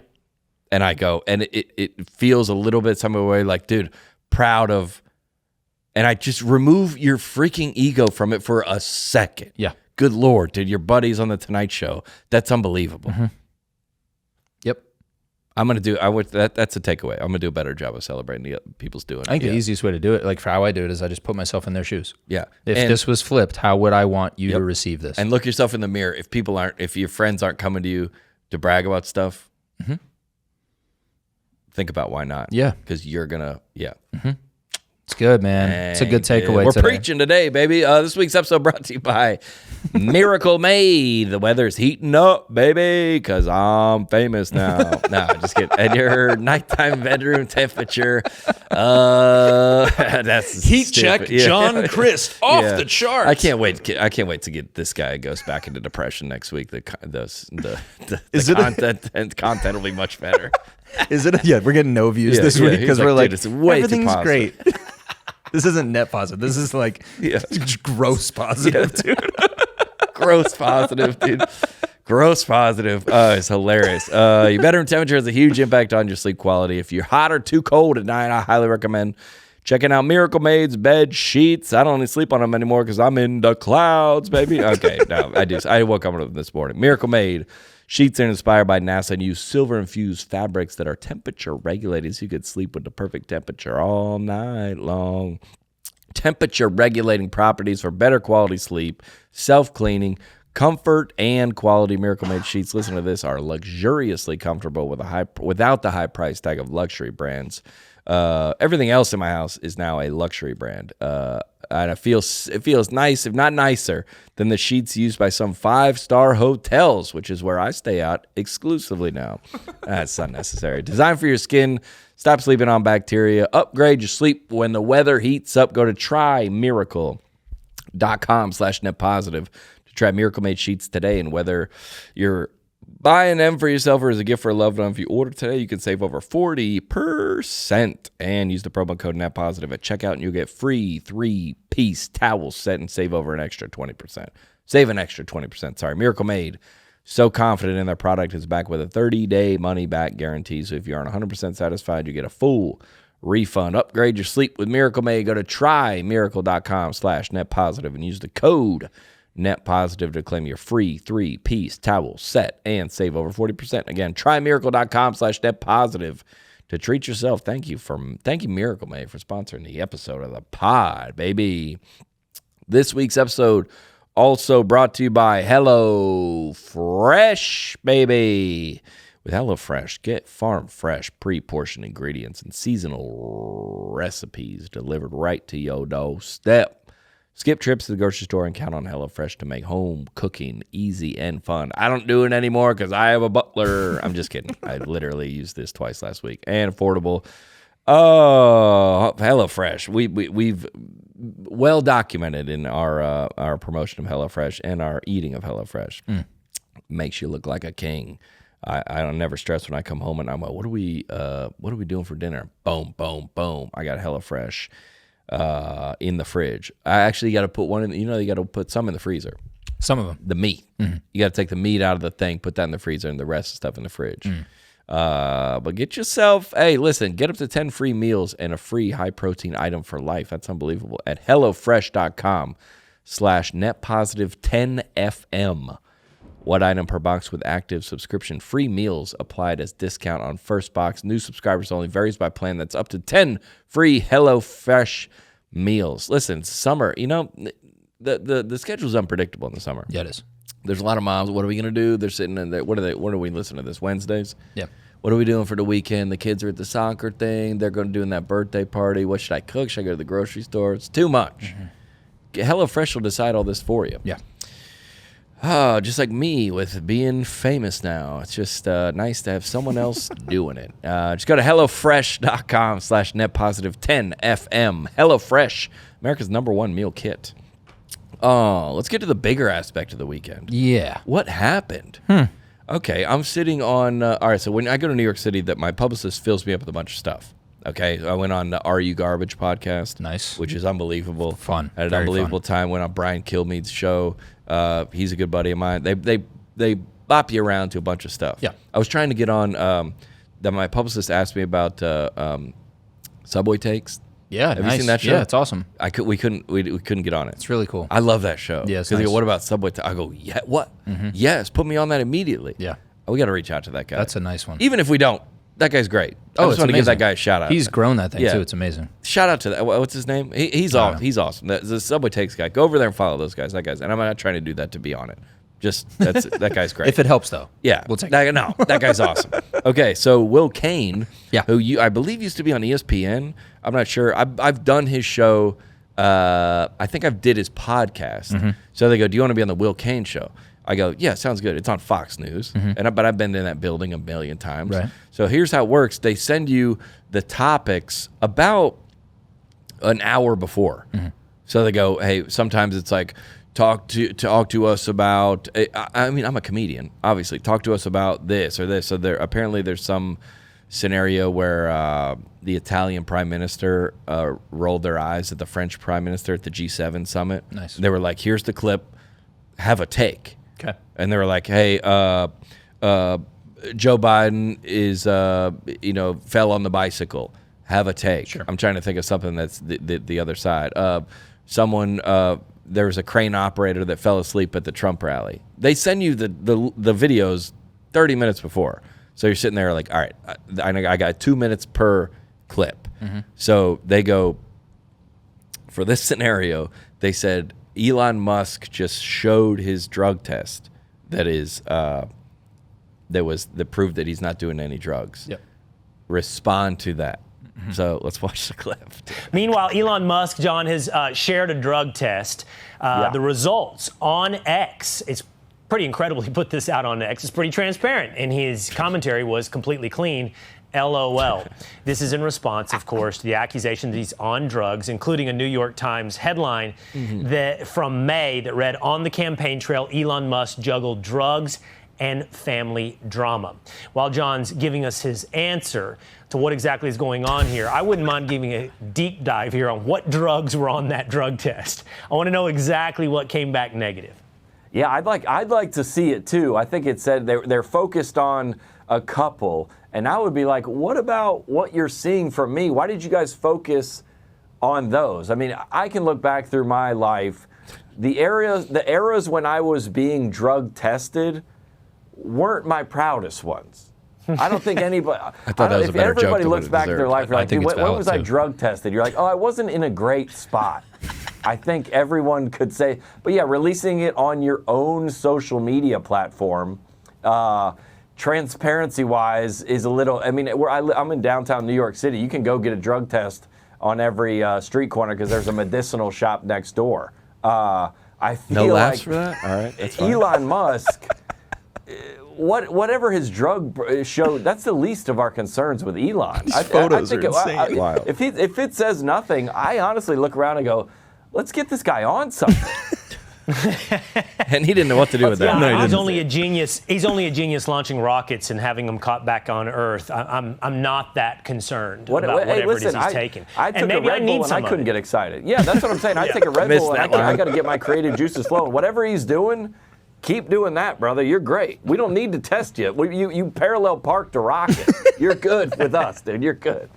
And I go, and it feels a little bit some way like, dude, proud of. And I just remove your freaking ego from it for a second. Yeah. Good Lord, dude, your buddies on the Tonight Show. That's unbelievable. Yep. I'm going to do, that's a takeaway. I'm going to do a better job of celebrating people's doing it. I think the easiest way to do it, like for how I do it, is I just put myself in their shoes. Yeah. If this was flipped, how would I want you to receive this? And look yourself in the mirror. If your friends aren't coming to you to brag about stuff, think about why not. Yeah. Because you're going to, It's good, man. It's a good takeaway. We're preaching today, baby. This week's episode brought to you by Miracle Made. The weather's heating up, baby, because I'm famous now. No, just kidding. And your nighttime bedroom temperature. That's heat check. John Crist off the charts. I can't wait to get this guy goes back into depression next week. The content will be much better. Is it? Yeah, we're getting no views this week because we're like, it's way everything's great. This isn't net positive. This is like gross positive, dude. Gross positive, dude. Gross positive. It's hilarious. Your bedroom temperature has a huge impact on your sleep quality. If you're hot or too cold at night, I highly recommend checking out Miracle Made's bed sheets. I don't even sleep on them anymore because I'm in the clouds, baby. Okay, no, I do. I woke up with them this morning. Miracle Made. Sheets are inspired by NASA and use silver-infused fabrics that are temperature-regulated so you could sleep with the perfect temperature all night long. Temperature-regulating properties for better quality sleep, self-cleaning, comfort, and quality. Miracle Made sheets, listen to this, are luxuriously comfortable without the high price tag of luxury brands. Everything else in my house is now a luxury brand. And it feels nice, if not nicer, than the sheets used by some 5-star hotels, which is where I stay out exclusively now. That's unnecessary. Designed for your skin. Stop sleeping on bacteria. Upgrade your sleep when the weather heats up. Go to trymiracle.com/netpositive to try Miracle Made sheets today. And whether you're buying them for yourself or as a gift for a loved one, if you order today, you can save over 40% and use the promo code NetPositive at checkout, and you'll get free 3-piece towel set and save over an extra 20%. Save an extra 20%. Sorry, Miracle Made. So confident in their product, is back with a 30-day money-back guarantee. So if you aren't 100% satisfied, you get a full refund. Upgrade your sleep with Miracle Made. Go to trymiracle.com/netpositive and use the code NetPositive to claim your free 3-piece towel set and save over 40%. Again, trymiracle.com/netpositive to treat yourself. Thank you, Miracle Made, for sponsoring the episode of the pod, baby. This week's episode also brought to you by HelloFresh, baby. With HelloFresh, get farm fresh, pre-portioned ingredients and seasonal recipes delivered right to your doorstep. Skip trips to the grocery store and count on HelloFresh to make home cooking easy and fun. I don't do it anymore because I have a butler. I'm just kidding. I literally used this twice last week. And affordable. Oh, HelloFresh. We've well documented in our promotion of HelloFresh and our eating of HelloFresh. Makes you look like a king. I don't never stress when I come home and I'm like, what are we doing for dinner? Boom, boom, boom. I got HelloFresh in the fridge. I actually got to put one in. You got to put some in the freezer. Some of them. The meat. Mm-hmm. You got to take the meat out of the thing, put that in the freezer, and the rest of the stuff in the fridge. But get yourself, get up to 10 free meals and a free high-protein item for life. That's unbelievable. At HelloFresh.com/netpositive10FM. One item per box with active subscription. Free meals applied as discount on first box. New subscribers only. Varies by plan. That's up to 10 free HelloFresh meals. Listen, summer, the schedule's unpredictable in the summer. Yeah, it is. There's a lot of moms. What are we going to do? They're sitting in there. When are we listening to this? Wednesdays? Yeah. What are we doing for the weekend? The kids are at the soccer thing. They're going to do in that birthday party. What should I cook? Should I go to the grocery store? It's too much. HelloFresh will decide all this for you. Yeah. Oh, just like me with being famous now. It's just nice to have someone else doing it. Just go to HelloFresh.com/netpositive10FM. HelloFresh, America's #1 meal kit. Oh, let's get to the bigger aspect of the weekend. Yeah. What happened? Okay, I'm sitting on, all right, so when I go to New York City, my publicist fills me up with a bunch of stuff. Okay, I went on the Are You Garbage podcast. Nice. Which is unbelievable. Fun. I had an unbelievable time. Went on Brian Kilmeade's show. He's a good buddy of mine. They bop you around to a bunch of stuff. Yeah. I was trying to get on, that my publicist asked me about Subway Takes. Yeah, Have you seen that show? Yeah, it's awesome. We couldn't get on it. It's really cool. I love that show. Yeah, because they go, what about Subway? I go, yeah, what? Yes, put me on that immediately. Yeah. We got to reach out to that guy. That's a nice one. Even if we don't, that guy's great. I just want to give that guy a shout out. He's grown that thing too. It's amazing. Shout out to that. What's his name? He's awesome. He's awesome. The Subway Takes guy. Go over there and follow those guys. That guy's, and I'm not trying to do that to be on it. Just that guy's great. If it helps, though. Yeah, we'll take it. No, that guy's awesome. Okay, so Will Kane, who I believe used to be on ESPN. I'm not sure. I've done his show. I think I've did his podcast. So they go, "Do you want to be on the Will Kane show?" I go, yeah, sounds good. It's on Fox News, but I've been in that building a million times. Right. So here's how it works: they send you the topics about an hour before. So they go, hey, sometimes it's like talk to us about. I mean, I'm a comedian, obviously. Talk to us about this or this. So there's some scenario where the Italian prime minister rolled their eyes at the French prime minister at the G7 summit. Nice. They were like, here's the clip. Have a take. Okay. And they were like, hey, Joe Biden is, fell on the bicycle. Have a take. Sure. I'm trying to think of something that's the other side. There was a crane operator that fell asleep at the Trump rally. They send you the videos 30 minutes before. So you're sitting there like, all right, I got 2 minutes per clip. So they go, for this scenario, they said, Elon Musk just showed his drug test that proved that he's not doing any drugs. Yep. Respond to that. So let's watch the clip. Meanwhile, Elon Musk, John, has shared a drug test. The results on X, it's pretty incredible he put this out on X. It's pretty transparent, and his commentary was completely clean. LOL. This is in response, of course, to the accusation that he's on drugs, including a New York Times headline that from May that read, "On the campaign trail, Elon Musk juggled drugs and family drama." While John's giving us his answer to what exactly is going on here, I wouldn't mind giving a deep dive here on what drugs were on that drug test. I want to know exactly what came back negative. Yeah, I'd like to see it too. I think it said they're focused on a couple, and I would be like, what about what you're seeing from me? Why did you guys focus on those? I mean, I can look back through my life. The eras when I was being drug tested weren't my proudest ones. I don't think anybody. I thought that was a better joke. If everybody looks back at their life, you're like, when was I too. drug tested? You're like, oh, I wasn't in a great spot. I think everyone could say, but yeah, releasing it on your own social media platform, transparency-wise, is a little. I mean, I'm in downtown New York City. You can go get a drug test on every street corner because there's a medicinal shop next door. I feel no laughs like for that. All right, that's fine. Elon Musk. Whatever his drug showed, that's the least of our concerns with Elon. These photos are insane. Wild. If it says nothing, I honestly look around and go, let's get this guy on something. And he didn't know what to do with that. No, he's only a genius. He's only a genius launching rockets and having them caught back on Earth. I'm not that concerned about whatever it is he's taking. I took a Red Bull and I couldn't get excited. Yeah, that's what I'm saying. I take a Red Bull and I got to get my creative juices flowing. Whatever he's doing, keep doing that, brother. You're great. We don't need to test you. You parallel parked a rocket. You're good with us, dude. You're good.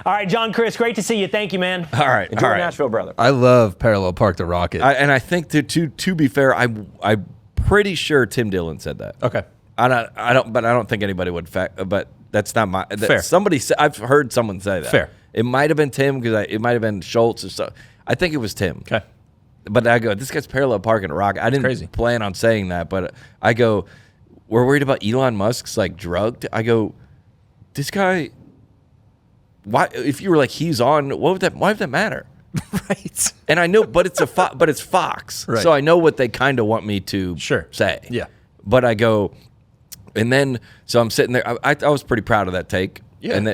All right, John, Chris, great to see you. Thank you, man. All right. Enjoy Nashville, brother. I love parallel park the rocket. And I think to be fair, I'm pretty sure Tim Dillon said that. Okay. I don't think anybody would but that's not my fair. I've heard someone say that. Fair. It might have been Tim because it might have been Schultz or so. I think it was Tim. Okay. But I go, this guy's parallel parking a rocket. I didn't plan on saying that, but I go, we're worried about Elon Musk's like drugged. I go, this guy. Why? If you were like he's on, why would that matter? Right. And I know, but it's it's Fox, right. So I know what they kind of want me to say. Yeah. But I go, and then so I'm sitting there. I was pretty proud of that take. Yeah. And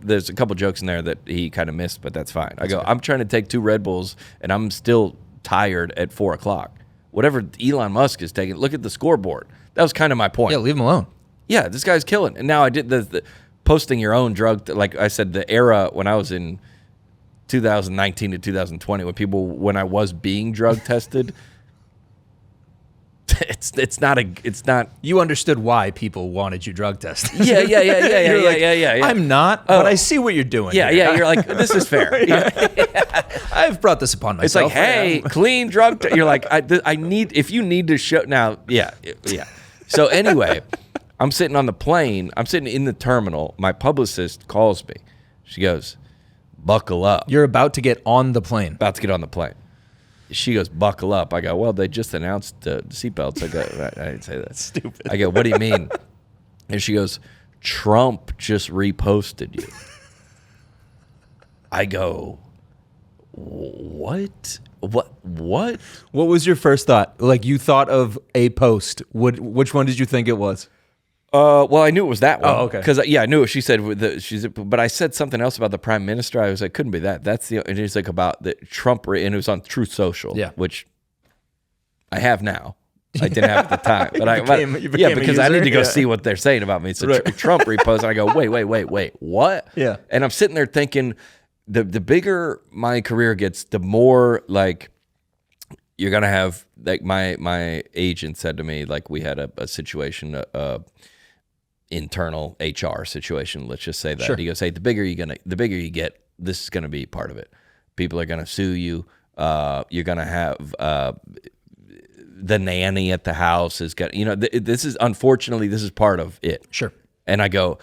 there's a couple jokes in there that he kind of missed, but that's fine. I go, I'm trying to take 2 Red Bulls, and I'm still tired at 4:00. Whatever Elon Musk is taking, look at the scoreboard. That was kind of my point. Yeah, leave him alone. Yeah, this guy's killing. And now I did the posting your own drug, like I said, the era when I was in 2019 to 2020, when I was being drug tested, it's not. You understood why people wanted you drug tested. Yeah. I'm not, but I see what you're doing. Yeah, here. You're like, this is fair. I've brought this upon myself. It's like, hey, clean drug. You're like, I need. If you need to show now, yeah. So anyway. I'm sitting on the plane. I'm sitting in the terminal. My publicist calls me. She goes, buckle up. You're about to get on the plane. About to get on the plane. She goes, buckle up. I go, well, they just announced seatbelts. I go, I didn't say that. Stupid. I go, what do you mean? And she goes, Trump just reposted you. I go, what? What? What was your first thought? Like you thought of a post. Which one did you think it was? Well, I knew it was that one. Oh, okay. Because I knew it. She said but I said something else about the prime minister. I was like, couldn't be that. That's and it's like about the Trump, and it was on Truth Social, which I have now. I didn't have at the time, but because I need to go see what they're saying about me. So Trump repost. I go, wait, what? Yeah. And I'm sitting there thinking, the bigger my career gets, the more like. You're gonna have like my agent said to me, like we had a situation, internal HR situation. Let's just say that. Sure. He goes, hey, the bigger you get, this is gonna be part of it. People are gonna sue you. You're gonna have the nanny at the house is gonna. This is unfortunately this is part of it. Sure. And I go.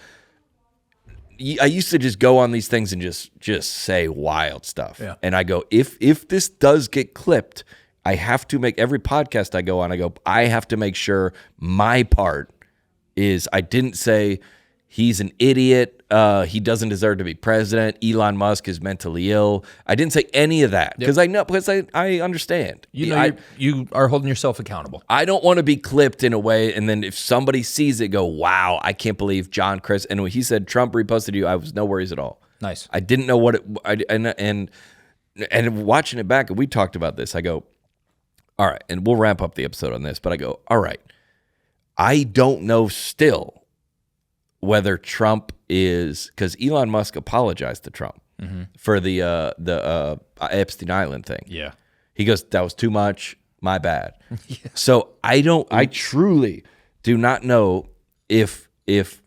I used to just go on these things and just say wild stuff. Yeah. And I go, if this does get clipped. I have to make every podcast I go on. I have to make sure my part is I didn't say he's an idiot. he doesn't deserve to be president. Elon Musk is mentally ill. I didn't say any of that because I understand. You are holding yourself accountable. I don't want to be clipped in a way, and then if somebody sees it, go, wow, I can't believe John Crist. And when he said Trump reposted you, I was no worries at all. Nice. I didn't know what it. And watching it back, and we talked about this. I go, all right, and we'll wrap up the episode on this. But I go, all right, I don't know still whether Trump is, because Elon Musk apologized to Trump for the Epstein Island thing. Yeah. He goes, that was too much, my bad. So I truly do not know if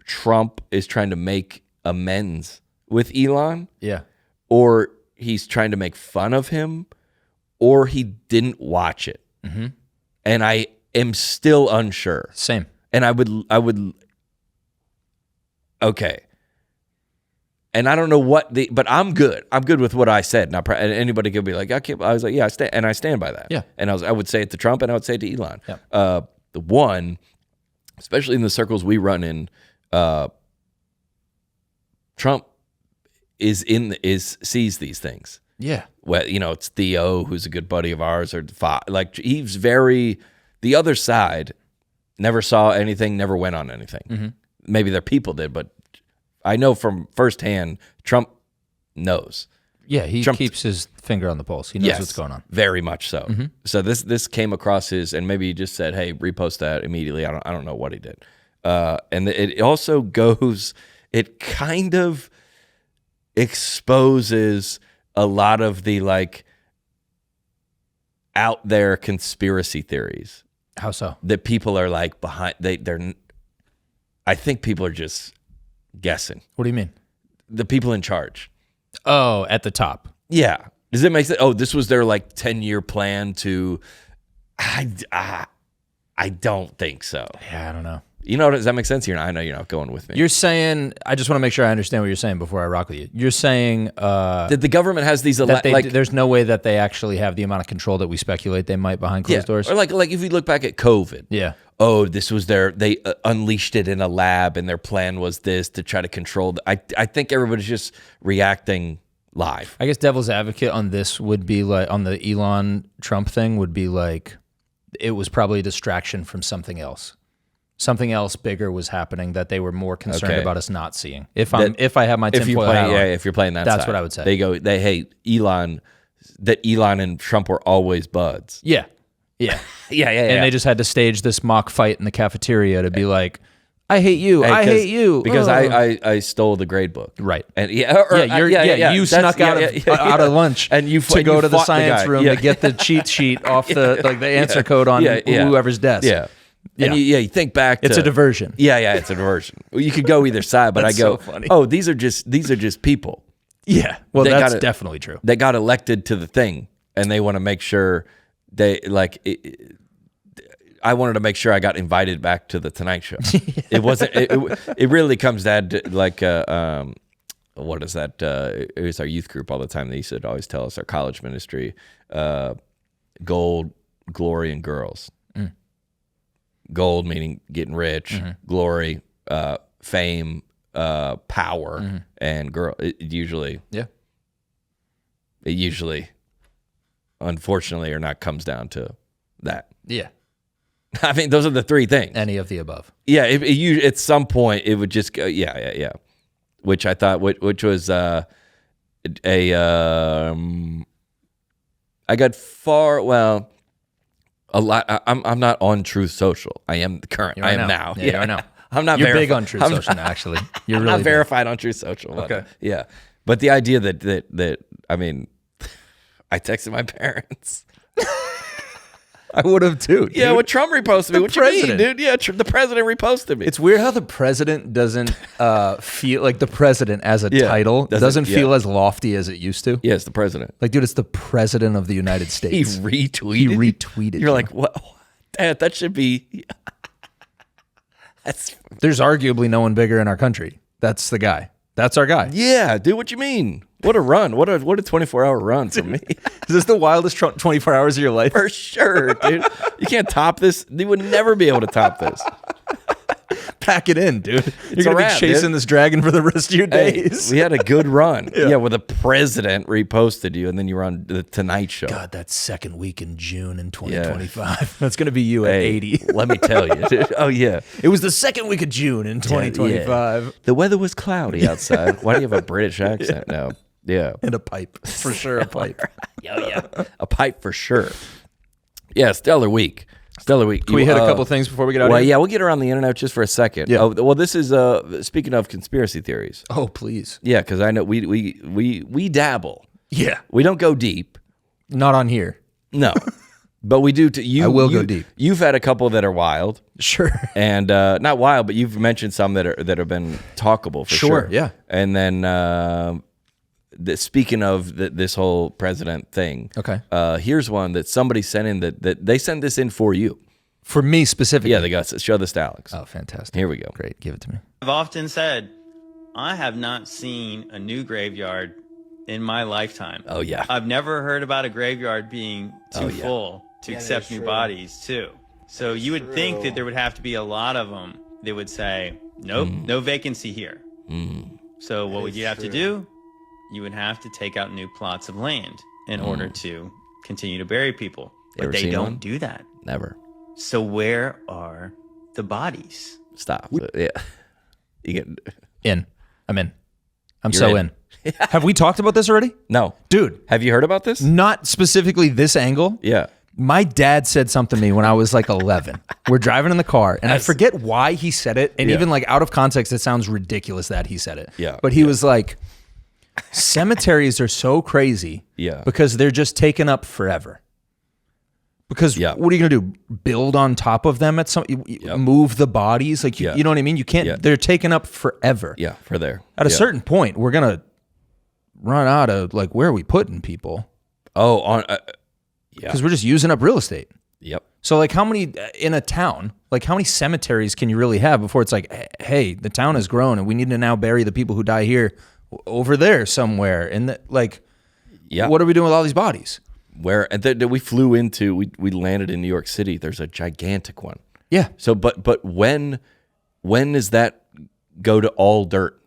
Trump is trying to make amends with Elon. Yeah. Or he's trying to make fun of him, or he didn't watch it. And I am still unsure. Same. And I would okay. And I don't know but I'm good. I'm good with what I said. Now, anybody could be like, I was like, yeah, I stand by that. Yeah. And I would say it to Trump, and I would say it to Elon. Yeah. The one, especially in the circles we run in, Trump sees these things. Yeah. Well, it's Theo, who's a good buddy of ours, or like he's very. The other side never saw anything, never went on anything. Maybe their people did, but I know from firsthand, Trump knows. Yeah, Trump keeps his finger on the pulse. He knows what's going on. Very much so. So this came across his, and maybe he just said, "Hey, repost that immediately." I don't know what he did, and it also goes. It kind of exposes a lot of the like out there conspiracy theories. How so? That people are like behind. I think people are just guessing. What do you mean? The people in charge. Oh, at the top. Yeah. Does it make sense? Oh, this was their like 10-year plan to. I don't think so. Yeah, I don't know. Does that make sense here? I know you're not going with me. You're saying, I just want to make sure I understand what you're saying before I rock with you. You're saying that the government has these there's no way that they actually have the amount of control that we speculate they might behind closed doors. Or like if you look back at COVID. Yeah. Oh, this was they unleashed it in a lab, and their plan was this to try to control. I think everybody's just reacting live. I guess devil's advocate on this would be like, on the Elon Trump thing would be like, it was probably a distraction from something else. Something else bigger was happening that they were more concerned about us not seeing. If I have my tinfoil hat on, if you're playing that that's side, what I would say. They hate Elon, that Elon and Trump were always buds. Yeah. Yeah. And they just had to stage this mock fight in the cafeteria to be like, I hate you. I hate you. Because I stole the grade book. Right. And you snuck out of lunch and to go to the science room to get the cheat sheet off the answer code on whoever's desk. Yeah. And you think back to, it's a diversion. Yeah, it's a diversion. Well, you could go either side, but I go, so funny. Oh, these are just people. Yeah. Well, that's definitely true. They got elected to the thing, and they want to make sure I wanted to make sure I got invited back to the Tonight Show. It wasn't. It really comes down to like what is that? It was our youth group all the time. They used to always tell us our college ministry, gold, glory, and girls. Gold meaning getting rich, glory, fame, power, and girl. It usually, unfortunately, or not, comes down to that. Yeah. I mean, those are the three things. Any of the above. Yeah. At some point, it would just go. Yeah. Which I thought, which was I got far. Well. A lot. I'm not on Truth Social. I am current. I am now. Yeah, I know. I'm not. You're big on Truth Social now. Actually, you're really not big. verified on Truth Social. Okay. Yeah, but the idea that I mean, I texted my parents. I would have too. Dude. Yeah, when Trump reposted me. What you mean, dude? Yeah, the president reposted me. It's weird how the president doesn't feel like the president as a title doesn't feel as lofty as it used to. Yeah, it's the president. Like, dude, it's the president of the United States. He retweeted. You're like, what? Dad, that should be. There's arguably no one bigger in our country. That's the guy. That's our guy. Yeah, dude. What you mean? What a run! What a 24-hour run for me. Is this the wildest 24 hours of your life? For sure, dude. You can't top this. You would never be able to top this. Pack it in, dude. You're going to wrap, be chasing dude. this dragon for the rest of your days. Hey, we had a good run. Yeah, where the president reposted you, and then you were on the Tonight Show. God, that second week in June in 2025. That's going to be you at 80. Let me tell you. Dude. Oh, yeah. It was the second week of June in 2025. Yeah. The weather was cloudy outside. Why do you have a British accent now? Yeah. And a pipe. For sure, a pipe. Yeah. A pipe for sure. Yeah, stellar week. Stellar week. Can we hit a couple things before we get out of here? Well, yeah, we'll get around the internet just for a second. Yeah. Oh, well, this is speaking of conspiracy theories. Oh, please. Yeah, because I know we dabble. Yeah. We don't go deep. Not on here. No. But we do. I will go deep. You've had a couple that are wild. Sure. And not wild, but you've mentioned some that have been talkable for sure. Yeah. And then speaking of this whole president thing, okay. Here's one that somebody sent in that they sent this in for you. For me specifically? Yeah, they got show this to Alex. Oh, fantastic. Here we go. Great. Give it to me. I've often said, I have not seen a new graveyard in my lifetime. Oh, yeah. I've never heard about a graveyard being too full to accept new bodies, too. So you would think that there would have to be a lot of them that would say, nope, no vacancy here. So what would you have to do? You would have to take out new plots of land in order to continue to bury people. But they don't do that. Never. So where are the bodies? Stop. Yeah. You get in. I'm in. I'm You're so in. in. Have we talked about this already? No. Dude. Have you heard about this? Not specifically this angle. Yeah. My dad said something to me when I was like 11. We're driving in the car, and I forget why he said it. And even like out of context, it sounds ridiculous that he said it. Yeah. But he was like, cemeteries are so crazy because they're just taken up forever. Because what are you going to do? Build on top of them at some, move the bodies? Like, you know what I mean? You can't, they're taken up forever. Yeah, for there. At a certain point, we're going to run out of, like, where are we putting people? Oh, on, because we're just using up real estate. Yep. So, like, how many, in a town, like, how many cemeteries can you really have before it's like, hey, the town has grown and we need to now bury the people who die here over there somewhere? And, what are we doing with all these bodies? Where we flew into, we landed in New York City. There's a gigantic one. Yeah. So, but when does that go to all dirt?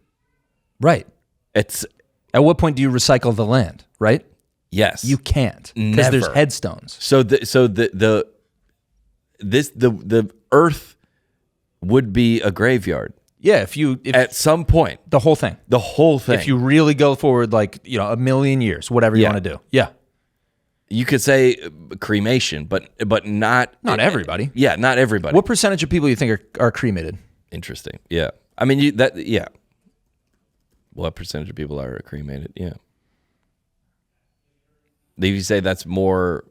Right. It's at what point do you recycle the land? Right. Yes. You can't because there's headstones. So the earth would be a graveyard. Yeah. If at some point, the whole thing. If you really go forward, like, a million years, whatever you want to do. Yeah. You could say cremation, but not everybody. Yeah, not everybody. What percentage of people you think are cremated? Interesting. Yeah, I mean What percentage of people are cremated? Yeah. You say that's more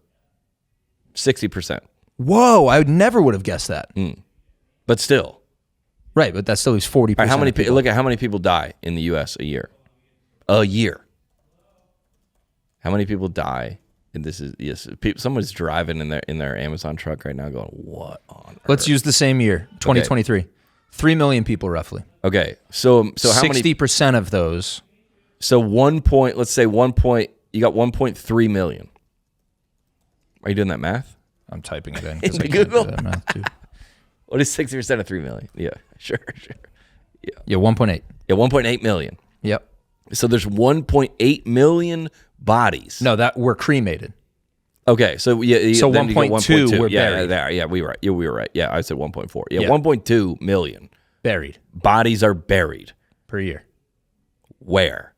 60%. Whoa, I never would have guessed that. But still, right? But that still leaves 40%. Right, how many people? Look at how many people die in the U.S. a year. A year. How many people die? And this is someone's driving in their Amazon truck right now, going, "What on earth?" Let's use the same year, 2023. Okay. 3 million people roughly. Okay, so how 60% of those. So let's say 1 point. You got 1.3 million. Are you doing that math? I'm typing it in. Into Google. That math too. What is 60% of 3 million? Yeah, sure. Yeah, 1.8. Yeah, 1.8 million. Yep. So there's 1.8 million bodies. No, that were cremated. Okay, so so 1.2 were buried. Yeah, we were right. Yeah, we were right. Yeah, I said 1.4. Yeah, 1.2 million buried. Bodies are buried per year. Where?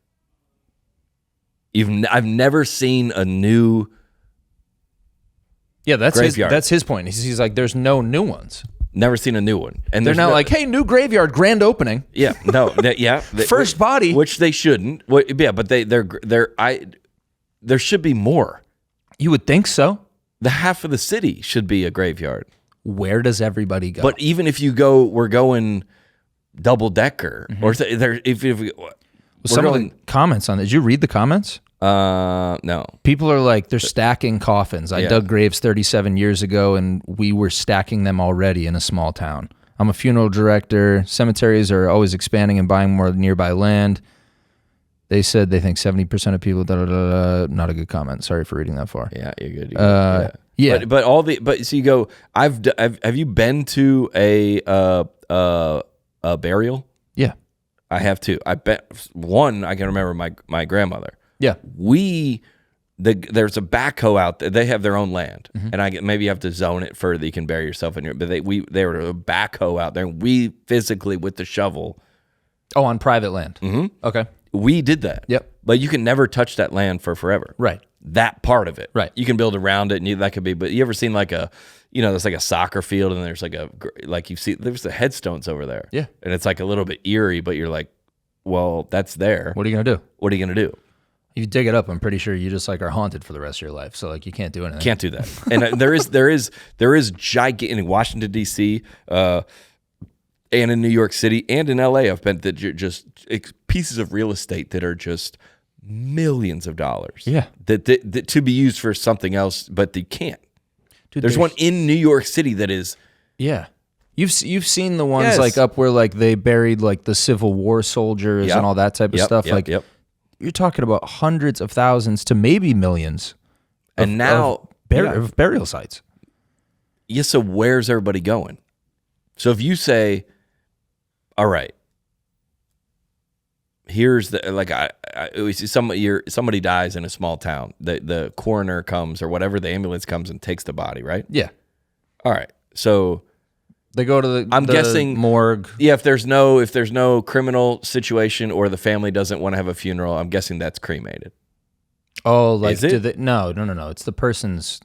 I've never seen a new. Yeah, that's graveyard. That's his point. He's like, there's no new ones. Never seen a new one, and they're now like, hey, new graveyard, grand opening. Yeah, no, first body, which they shouldn't. Yeah, but there should be more. You would think so. The half of the city should be a graveyard. Where does everybody go? But even if you go, we're going double decker, or some of the comments on it. Did you read the comments? No. People are like, they're stacking coffins. I dug graves 37 years ago, and we were stacking them already in a small town. I'm a funeral director. Cemeteries are always expanding and buying more nearby land. They said they think 70% of people. Not a good comment. Sorry for reading that far. Yeah, you're good. Yeah. But so you go. Have you been to a a burial? Yeah. I have two. I bet one I can remember my grandmother. Yeah. There's a backhoe out there. They have their own land, and maybe you have to zone it further. You can bury yourself in here. But they were a backhoe out there. And we physically with the shovel. Oh, on private land. Mm-hmm. Okay. We did that. Yep. But you can never touch that land for forever. Right. That part of it. Right. You can build around it, and that could be. But you ever seen like there's like a soccer field, and there's there's the headstones over there. Yeah. And it's like a little bit eerie, but you're like, well, that's there. What are you gonna do? What are you gonna do? You dig it up, I'm pretty sure you just like are haunted for the rest of your life. So like you can't do anything. Can't do that. And there is gigantic in Washington D.C. And in New York City and in L.A. I've been just pieces of real estate that are just millions of dollars. Yeah, that to be used for something else, but they can't. Dude, there's one in New York City that is. Yeah. You've seen the ones like up where like they buried like the Civil War soldiers and all that type of stuff. You're talking about hundreds of thousands to maybe millions. And now of burial sites. Yeah. So where's everybody going? So if you say, all right, here's somebody dies in a small town. The coroner comes or whatever, the ambulance comes and takes the body, right? Yeah. All right. So they go to the guessing morgue. Yeah, if there's no criminal situation or the family doesn't want to have a funeral, I'm guessing that's cremated. Oh, like no. It's the person's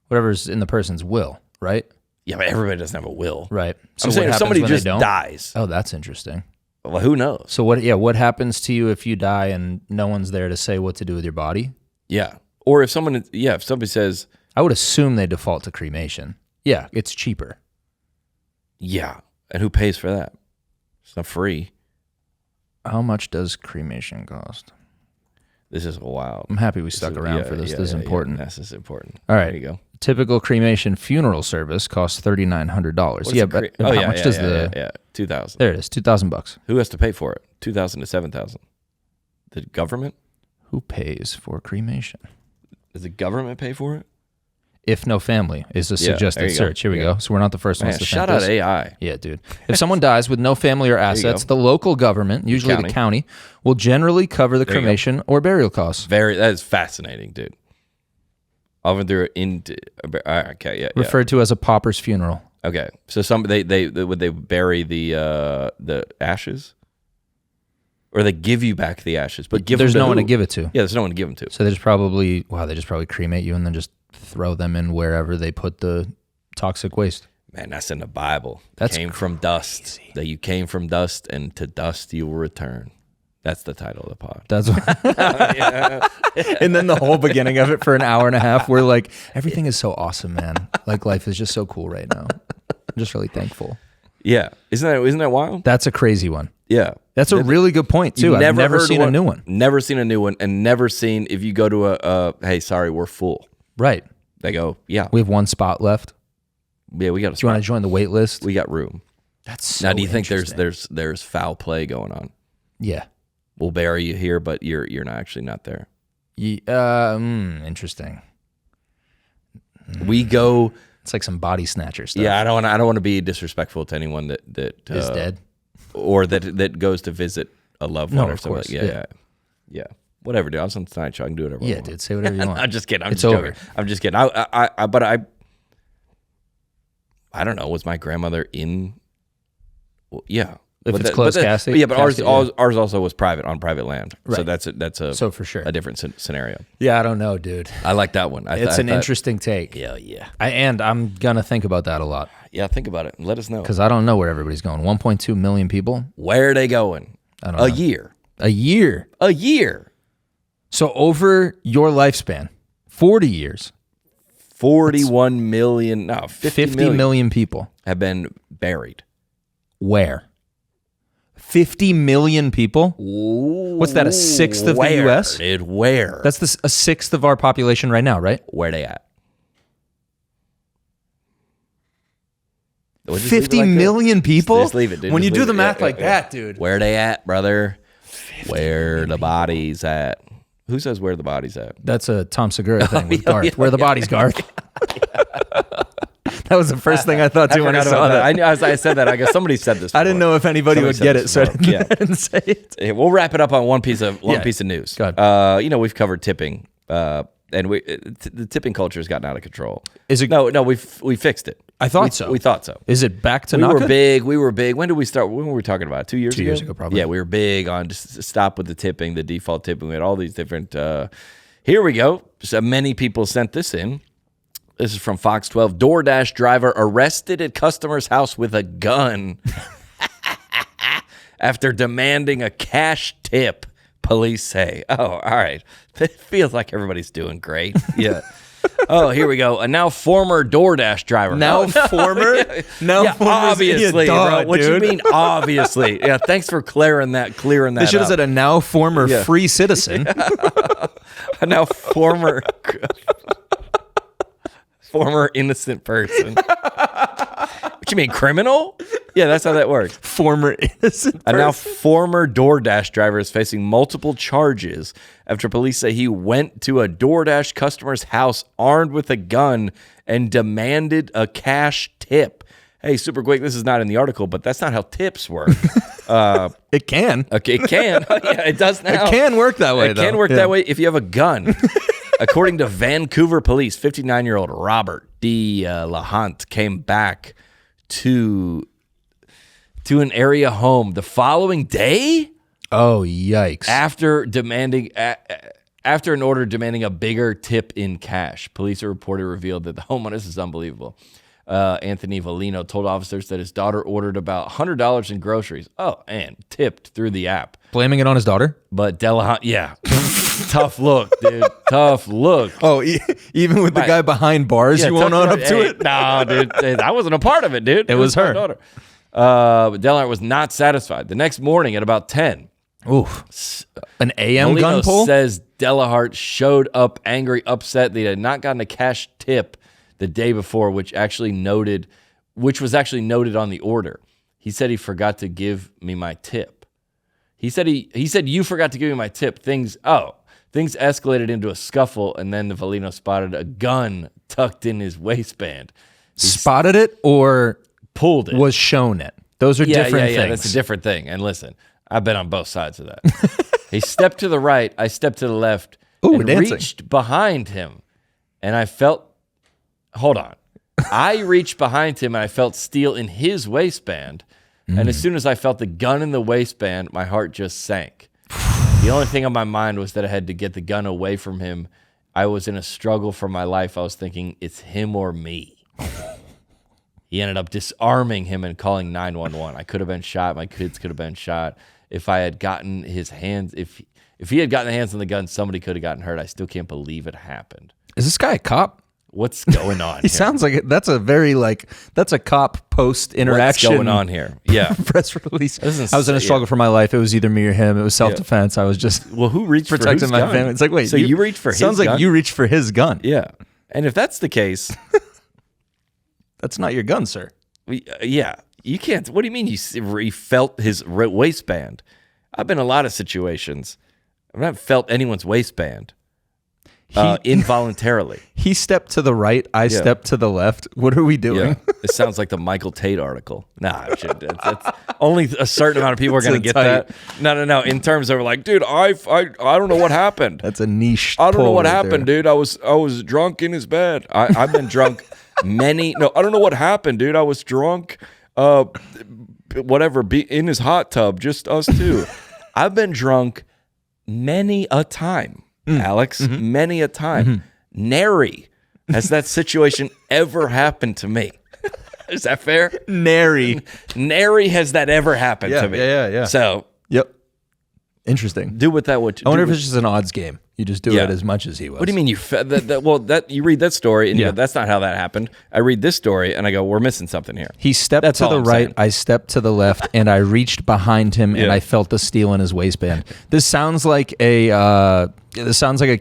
whatever's in the person's will, right? Yeah, but everybody doesn't have a will. Right. So I'm saying if somebody just dies. Oh, that's interesting. Well, who knows? So what happens to you if you die and no one's there to say what to do with your body? Yeah. Or if somebody says, I would assume they default to cremation. Yeah, it's cheaper. Yeah. And who pays for that? It's not free. How much does cremation cost? This is wild. I'm happy we stuck around for this. This is important. This is important. All right. There you go. Typical cremation funeral service costs $3,900. Yeah, but how much does $2,000. There it is, $2,000. Who has to pay for it? $2,000 to $7,000. The government? Who pays for cremation? Does the government pay for it? If no family is a suggested search. Here we go. So we're not the first ones to think shout out AI. Yeah, dude. If someone dies with no family or assets, the local government, usually the county, will generally cover the cremation or burial costs. That is fascinating, dude. Often they're referred to as a pauper's funeral. Okay, so would they bury the ashes, or they give you back the ashes? But there's no one to give it to. Yeah, there's no one to give them to. So they just probably cremate you and then just throw them in wherever they put the toxic waste. Man, that's in the Bible. That's came from dust. That you came from dust, and to dust you will return. That's the title of the pod. That's what. And then the whole beginning of it for an hour and a half, we're like, everything is so awesome, man. Like life is just so cool right now. I'm just really thankful. Yeah, isn't that wild? That's a crazy one. Yeah, that's a really good point too. I've never seen a new one. Never seen a new one, and never seen if you go to a hey, sorry, we're full. Right. They go, yeah, we have one spot left. Yeah, we got. Do you want to join the wait list? We got room. That's so now. Do you think there's foul play going on? Yeah. We'll bury you here, but you're not there. Interesting. We go. It's like some body snatcher stuff. Yeah, I don't want to be disrespectful to anyone that is dead, or that goes to visit a loved one or something. Course. Yeah. Whatever, dude. I was on Tonight Show. I can do whatever. Yeah, dude. Say whatever you want. I'm just kidding. It's over. I'm just kidding. I don't know. Was my grandmother in? Well, yeah. If it's closed casket. Yeah, but ours also was on private land. Right. So that's so for sure a different scenario. Yeah, I don't know, dude. I like that one. It's an interesting take. Yeah. I'm gonna think about that a lot. Yeah, think about it. Let us know. Because I don't know where everybody's going. 1.2 million people. Where are they going? I don't know. A year. So over your lifespan, 40 years. 41 million. No, 50 million people have been buried. Where? 50 million people? Ooh, what's that, a sixth of the U.S.? Dude, where? That's a sixth of our population right now, right? Where they at? 50 million people? Just leave it, dude. When you do the math like that, dude. Where they at, brother? Where the bodies at? Who says where the body's at? That's a Tom Segura thing with Garth. Where the body's, Garth. That was the first thing I thought too when I saw that. I said that. I guess somebody said this before. I didn't know if anybody would get it, so I didn't say it. Yeah, we'll wrap it up on one piece of news. Go ahead. We've covered tipping, and the tipping culture has gotten out of control. Is it? No, we fixed it. I thought so. We thought so. Is it back to We Knoxville? were big. When did we start? When were we talking about it? 2 years ago? 2 years ago, probably. Yeah, we were big on just stop with the tipping, the default tipping. We had all these different. Here we go. So many people sent this in. This is from Fox 12. DoorDash driver arrested at customer's house with a gun after demanding a cash tip, police say. Oh, all right. It feels like everybody's doing great. Yeah. Oh, here we go. A now former DoorDash driver. Now former? Now former. Obviously, bro. What you mean, obviously? Yeah, thanks for clearing that They should have said a now former free citizen. A now former innocent person. What you mean, criminal? Yeah, that's how that works. Former innocent person. A now former DoorDash driver is facing multiple charges after police say he went to a DoorDash customer's house armed with a gun and demanded a cash tip. Hey, super quick, this is not in the article, but that's not how tips work. It can. Okay, it can. Yeah, it does now. It can work that way, It can work that way if you have a gun. According to Vancouver police, 59-year-old Robert D. LaHunt came back to an area home the following day. Oh, yikes. After an order demanding a bigger tip in cash. Police reported revealed that the homeowner, this is unbelievable, Anthony Valino told officers that his daughter ordered about $100 in groceries. Oh, and tipped through the app. Blaming it on his daughter? But Delahunt, yeah. Tough look, dude. Tough look. Oh, even with the guy behind bars, you won't own up to it? No, dude. I wasn't a part of it, dude. It was her. Daughter. But Delahunt was not satisfied. The next morning at about 10. Oof. An AM Molino gun pull? Says Delahunt showed up angry, upset that he had not gotten a cash tip the day before, which was actually noted on the order. He said he forgot to give me my tip. He said you forgot to give me my tip. Things escalated into a scuffle, and then the Valino spotted a gun tucked in his waistband. Spotted it or pulled it? Was shown it. Those are different things. Yeah, that's a different thing. And listen, I've been on both sides of that. He stepped to the right, I stepped to the left, and reached behind him, and I felt. Hold on. I reached behind him, and I felt steel in his waistband. And as soon as I felt the gun in the waistband, my heart just sank. The only thing on my mind was that I had to get the gun away from him. I was in a struggle for my life. I was thinking, it's him or me. He ended up disarming him and calling 911. I could have been shot. My kids could have been shot. If I had gotten his hands, if he had gotten the hands on the gun, somebody could have gotten hurt. I still can't believe it happened. Is this guy a cop? What's going on? He sounds like that's a cop post interaction. What's going on here? Yeah, press release. I was in a struggle for my life. It was either me or him. It was self defense. I was just who reached protecting for my family. It's like, wait, so you reached for his gun? Sounds like you reached for his gun. Yeah, and if that's the case, that's not your gun, sir. Yeah, you can't. What do you mean you felt his waistband? I've been in a lot of situations. I've not felt anyone's waistband. Involuntarily. He stepped to the right, I stepped to the left. What are we doing? Yeah. It sounds like the Michael Tate article. Nah, that's only a certain amount of people are going to get that. No. In terms of like, dude, I don't know what happened. That's a niche. I don't know what happened, dude. I was drunk in his bed. I've been drunk I don't know what happened, dude. I was drunk. In his hot tub, just us two. I've been drunk many a time. Alex, many a time. Nary has that situation ever happened to me. Is that fair? Nary has that ever happened to me. Yeah. So, yep. Interesting. Do with that what you I wonder if it's just an odds game. You just do it as much as he was. What do you mean you read that story and you go, that's not how that happened. I read this story and I go, we're missing something here. He stepped to the right, I stepped to the left, and I reached behind him and I felt the steel in his waistband. This sounds like a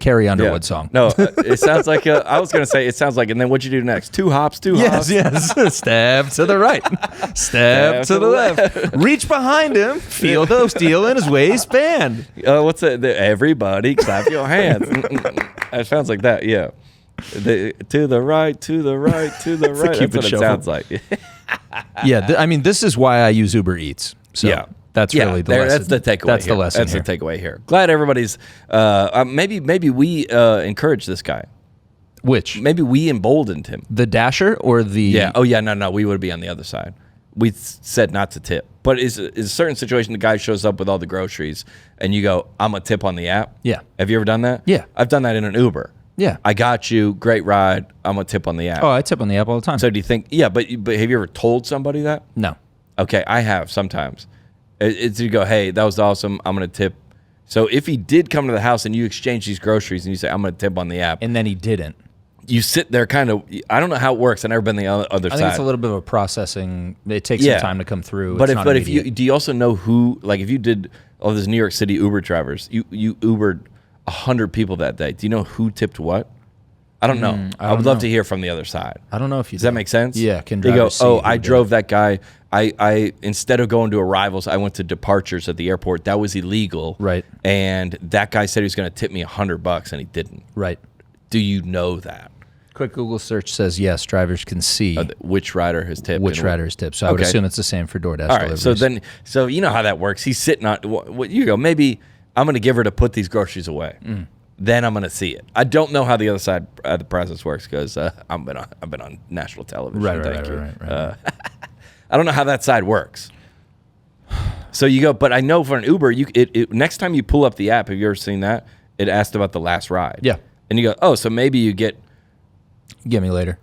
Carrie Underwood song. No, it sounds like I was going to say it sounds like, and then what'd you do next? Two hops. Yes. Step to the right. Step to the left. Reach behind him. Feel the steel in his waistband. What's that? Everybody clap your hands. It sounds like that, yeah. To the right, to the right, to the right. That's what it sounds like. Yeah, I mean, this is why I use Uber Eats. So yeah. That's really the lesson. That's the takeaway. That's here. the lesson. That's here. the takeaway here. Glad everybody's. Maybe we encouraged this guy. Which? Maybe we emboldened him. The Dasher or the? Yeah. Oh yeah. No. We would be on the other side. We said not to tip. But is a certain situation the guy shows up with all the groceries and you go, I'm gonna tip on the app? Yeah. Have you ever done that? Yeah. I've done that in an Uber. Yeah. I got you. Great ride. I'm gonna tip on the app. Oh, I tip on the app all the time. So do you think? Yeah. But have you ever told somebody that? No. Okay, I have sometimes. It's you go, hey, that was awesome. I'm gonna tip. So if he did come to the house and you exchange these groceries and you say, I'm gonna tip on the app, and then he didn't. You sit there kind of. I don't know how it works. I've never been the other side. I think it's a little bit of a processing. It takes some time to come through. But if you do, you also know who? Like if you did all these New York City Uber drivers, you Ubered 100 people that day. Do you know who tipped what? I don't know. I would love to hear from the other side. I don't know if you. Does that make sense? Yeah. Can they go? Oh, I drove it. that guy. I instead of going to arrivals, I went to departures at the airport. That was illegal. Right. And that guy said he was going to tip me $100, and he didn't. Right. Do you know that? Quick Google search says yes. Drivers can see which rider has tipped. Which rider has tipped. So I would assume it's the same for DoorDash. All right. deliveries. So you know how that works. He's sitting on. What you go? Maybe I'm going to give her to put these groceries away. Then I'm going to see it. I don't know how the other side of the process works because I've been on national television. Right. I don't know how that side works. So you go, but I know for an Uber, next time you pull up the app, have you ever seen that? It asked about the last ride. Yeah. And you go, oh, so maybe you get. Get me later.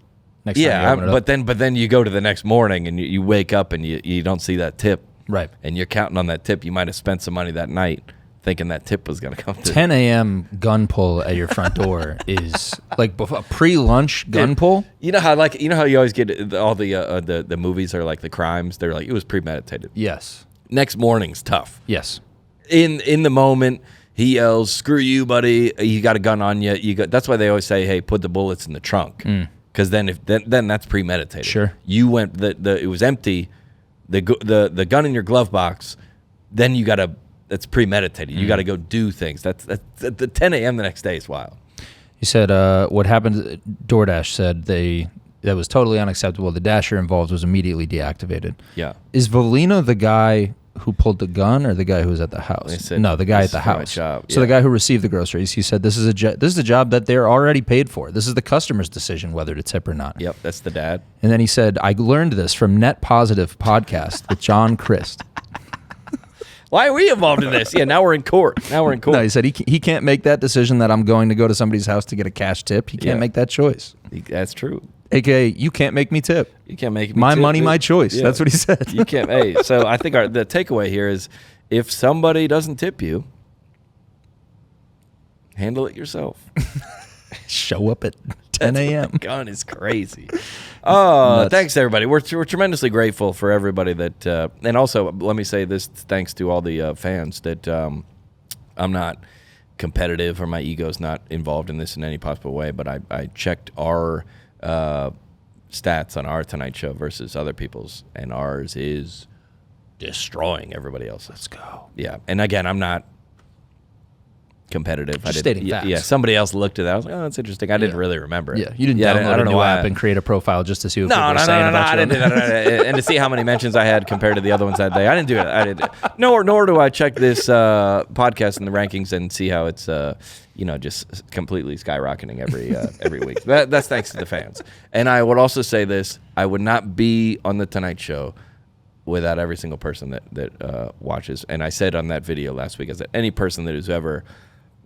Next yeah, time but then you go to the next morning and you wake up and you don't see that tip. Right. And you're counting on that tip. You might have spent some money that night thinking that tip was going to come through. 10 a.m. gun pull at your front door is like a pre-lunch gun pull. You know how you always get all the movies are like the crimes. They're like it was premeditated. Yes. Next morning's tough. Yes. In the moment, he yells, "Screw you, buddy! You got a gun on you." That's why they always say, "Hey, put the bullets in the trunk," because then that's premeditated. Sure. You went it was empty. The gun in your glove box. Then you got to. That's premeditated. You got to go do things. That's at the 10 a.m. the next day is wild. He said what happened. DoorDash said that was totally unacceptable. The Dasher involved was immediately deactivated. Yeah. Is Valina the guy who pulled the gun or the guy who was at the house? No, the guy at the house. Job. So the guy who received the groceries, he said this is a job that they're already paid for. This is the customer's decision whether to tip or not. Yep, that's the dad. And then he said, I learned this from Net Positive podcast with John Crist. Why are we involved in this? Yeah, now we're in court. No, he said he can't make that decision that I'm going to go to somebody's house to get a cash tip. He can't make that choice. That's true. AKA, you can't make me tip. You can't make me my tip. money, my choice. Yeah. That's what he said. You can't. Hey, so I think the takeaway here is if somebody doesn't tip you, handle it yourself. Show up at 10 a.m. Gun is crazy. Oh, thanks everybody. We're tremendously grateful for everybody that, and also let me say this: thanks to all the fans that I'm not competitive or my ego's not involved in this in any possible way. But I checked our stats on our Tonight Show versus other people's, and ours is destroying everybody else's. Let's go. Yeah, and again, I'm not competitive. Just stating facts. Yeah, somebody else looked at that. I was like, oh, that's interesting. I didn't really remember it. Yeah, you didn't download a new app and create a profile just to see what people were saying about you. I didn't do that. And to see how many mentions I had compared to the other ones that day. I didn't do it. Nor do I check this podcast in the rankings and see how it's just completely skyrocketing every week. That's thanks to the fans. And I would also say this: I would not be on the Tonight Show without every single person that watches. And I said on that video last week, I said any person that has ever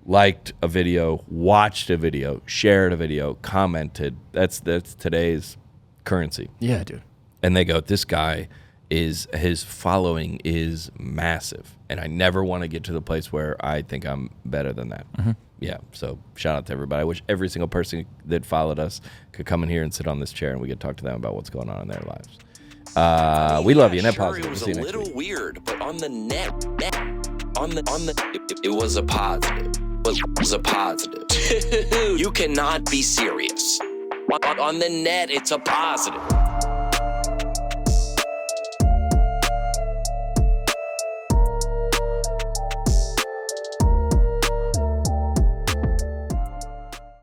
liked a video, watched a video, shared a video, commented, that's today's currency. Yeah, dude. And they go, this guy his following is massive. And I never want to get to the place where I think I'm better than that. Mm-hmm. Yeah, so shout out to everybody. I wish every single person that followed us could come in here and sit on this chair and we could talk to them about what's going on in their lives. We love you. Net Positive. It was a little weird, but on the net, it was a positive. It was a positive. You cannot be serious. On the net, it's a positive.